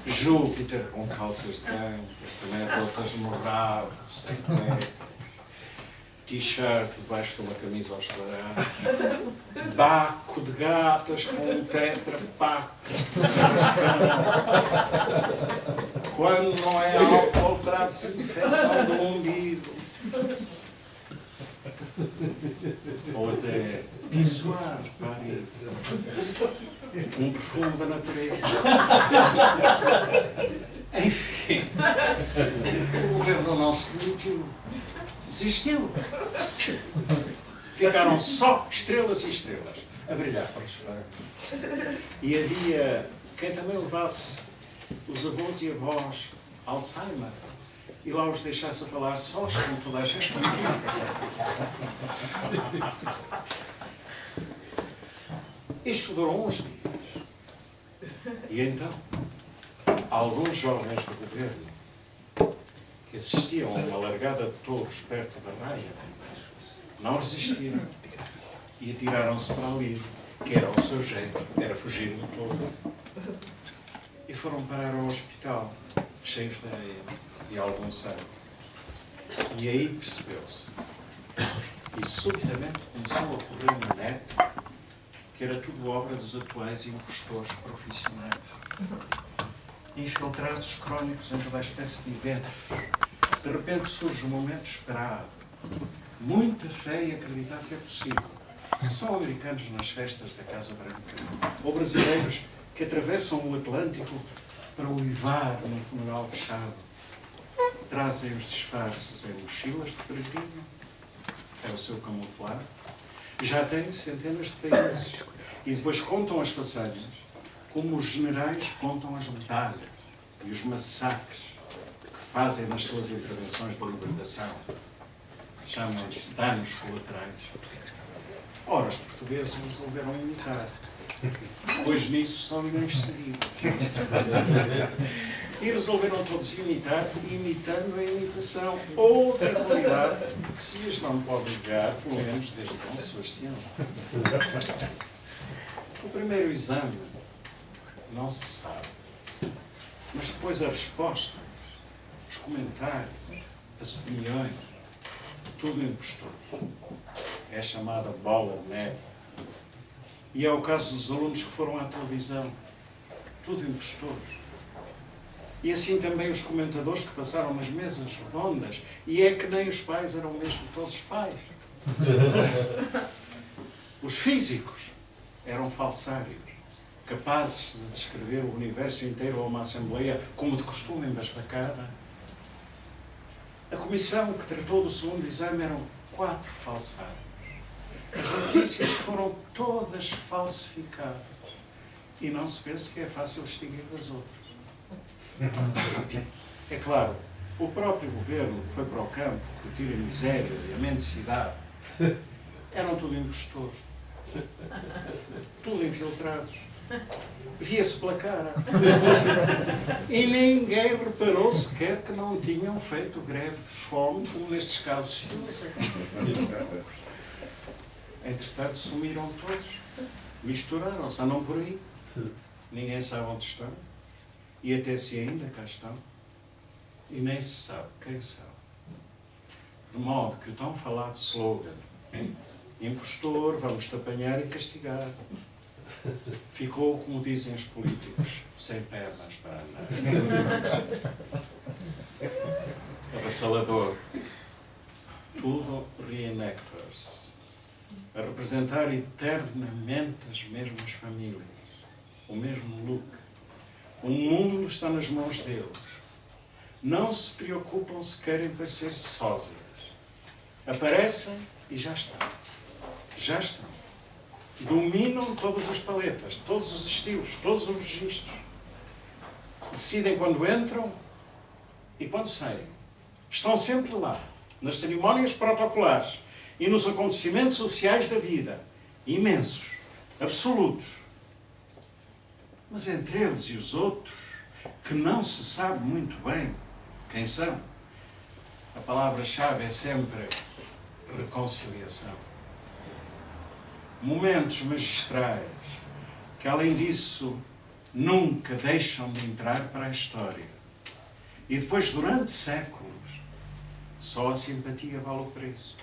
Júpiter com calças de campo, também a botas no rabo, sem cueca. T-shirt debaixo de uma camisa aos quadrados. Baco de gatas com um tetra-pack. Quando não é álcool, trata-se de infecção do umbigo. Ou até pissoar, pare. Um perfume da natureza. Enfim, o governo não se demitiu. Desistiu. Ficaram só estrelas e estrelas a brilhar para os fracos. E havia quem também levasse os avós e avós Alzheimer e lá os deixasse a falar sós com toda a gente. Isto durou uns dias. E então, alguns jovens do governo que assistiam a uma largada de touros perto da raia não resistiram e atiraram-se para ali, que era o seu jeito, era fugir do touro. E foram parar ao hospital, cheios de areia e algum sangue. E aí percebeu-se. E subitamente começou a correr na net que era tudo obra dos atuais impostores profissionais. Infiltrados crónicos em toda a espécie de eventos. De repente surge um momento esperado. Muita fé em acreditar que é possível. São americanos nas festas da Casa Branca, ou brasileiros que atravessam o Atlântico para uivar num funeral fechado. Trazem os disfarces em mochilas de peregrino, é o seu camuflado. Já têm centenas de países e depois contam as façanhas como os generais contam as medalhas e os massacres que fazem nas suas intervenções de libertação. Chamam-lhes danos colaterais. Ora, os portugueses resolveram imitar. Pois nisso são inexcedíveis. E resolveram todos imitar, imitando a imitação. Outra qualidade que se lhes não pode negar, pelo menos desde Dom Sebastião. O primeiro exame não se sabe. Mas depois as respostas, os comentários, as opiniões, tudo impostores. É a chamada bola de neve. E é o caso dos alunos que foram à televisão. Tudo impostores. E assim também os comentadores que passaram nas mesas redondas. E é que nem os pais eram mesmo todos pais. Os físicos eram falsários, capazes de descrever o universo inteiro a uma assembleia como de costume embasbacada. A comissão que tratou do segundo exame eram 4 falsários. As notícias foram todas falsificadas. e não se pense que é fácil distinguir das outras. É claro, o próprio governo que foi para o campo curtir a miséria e a mendicidade eram tudo impostores, tudo infiltrados. Via-se pela cara. E ninguém reparou sequer que não tinham feito greve de fome, como nestes casos se usa. Entretanto, sumiram todos. Misturaram-se, andam por aí. Ninguém sabe onde estão. E até se ainda cá estão. E nem se sabe quem são. De modo que o tão falado slogan, impostor, vamos-te apanhar e castigar, ficou, como dizem os políticos, sem pernas para andar. Avassalador. Tudo reenactors. A representar eternamente as mesmas famílias. O mesmo look. O mundo está nas mãos deles. Não se preocupam se querem parecer sósias. Aparecem e já estão. Já estão. Dominam todas as paletas, todos os estilos, todos os registros. Decidem quando entram e quando saem. Estão sempre lá, nas cerimónias protocolares e nos acontecimentos oficiais da vida. Imensos, absolutos. Mas entre eles e os outros, que não se sabe muito bem quem são, a palavra-chave é sempre reconciliação. Momentos magistrais que, além disso, nunca deixam de entrar para a história. E depois, durante séculos, só a simpatia vale o preço.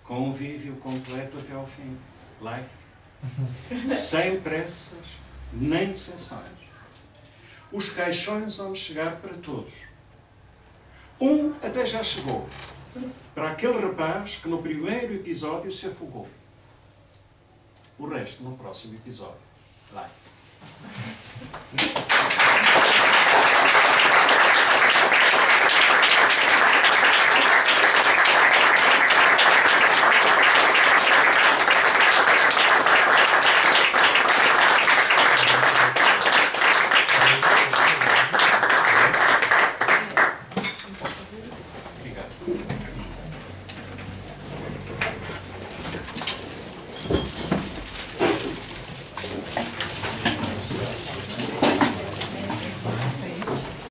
Convívio completo até ao fim. Light. Sem pressas, nem dissensões. Os caixões vão chegar para todos. Um até já chegou. Para aquele rapaz que no primeiro episódio se afogou. O resto no próximo episódio. Light.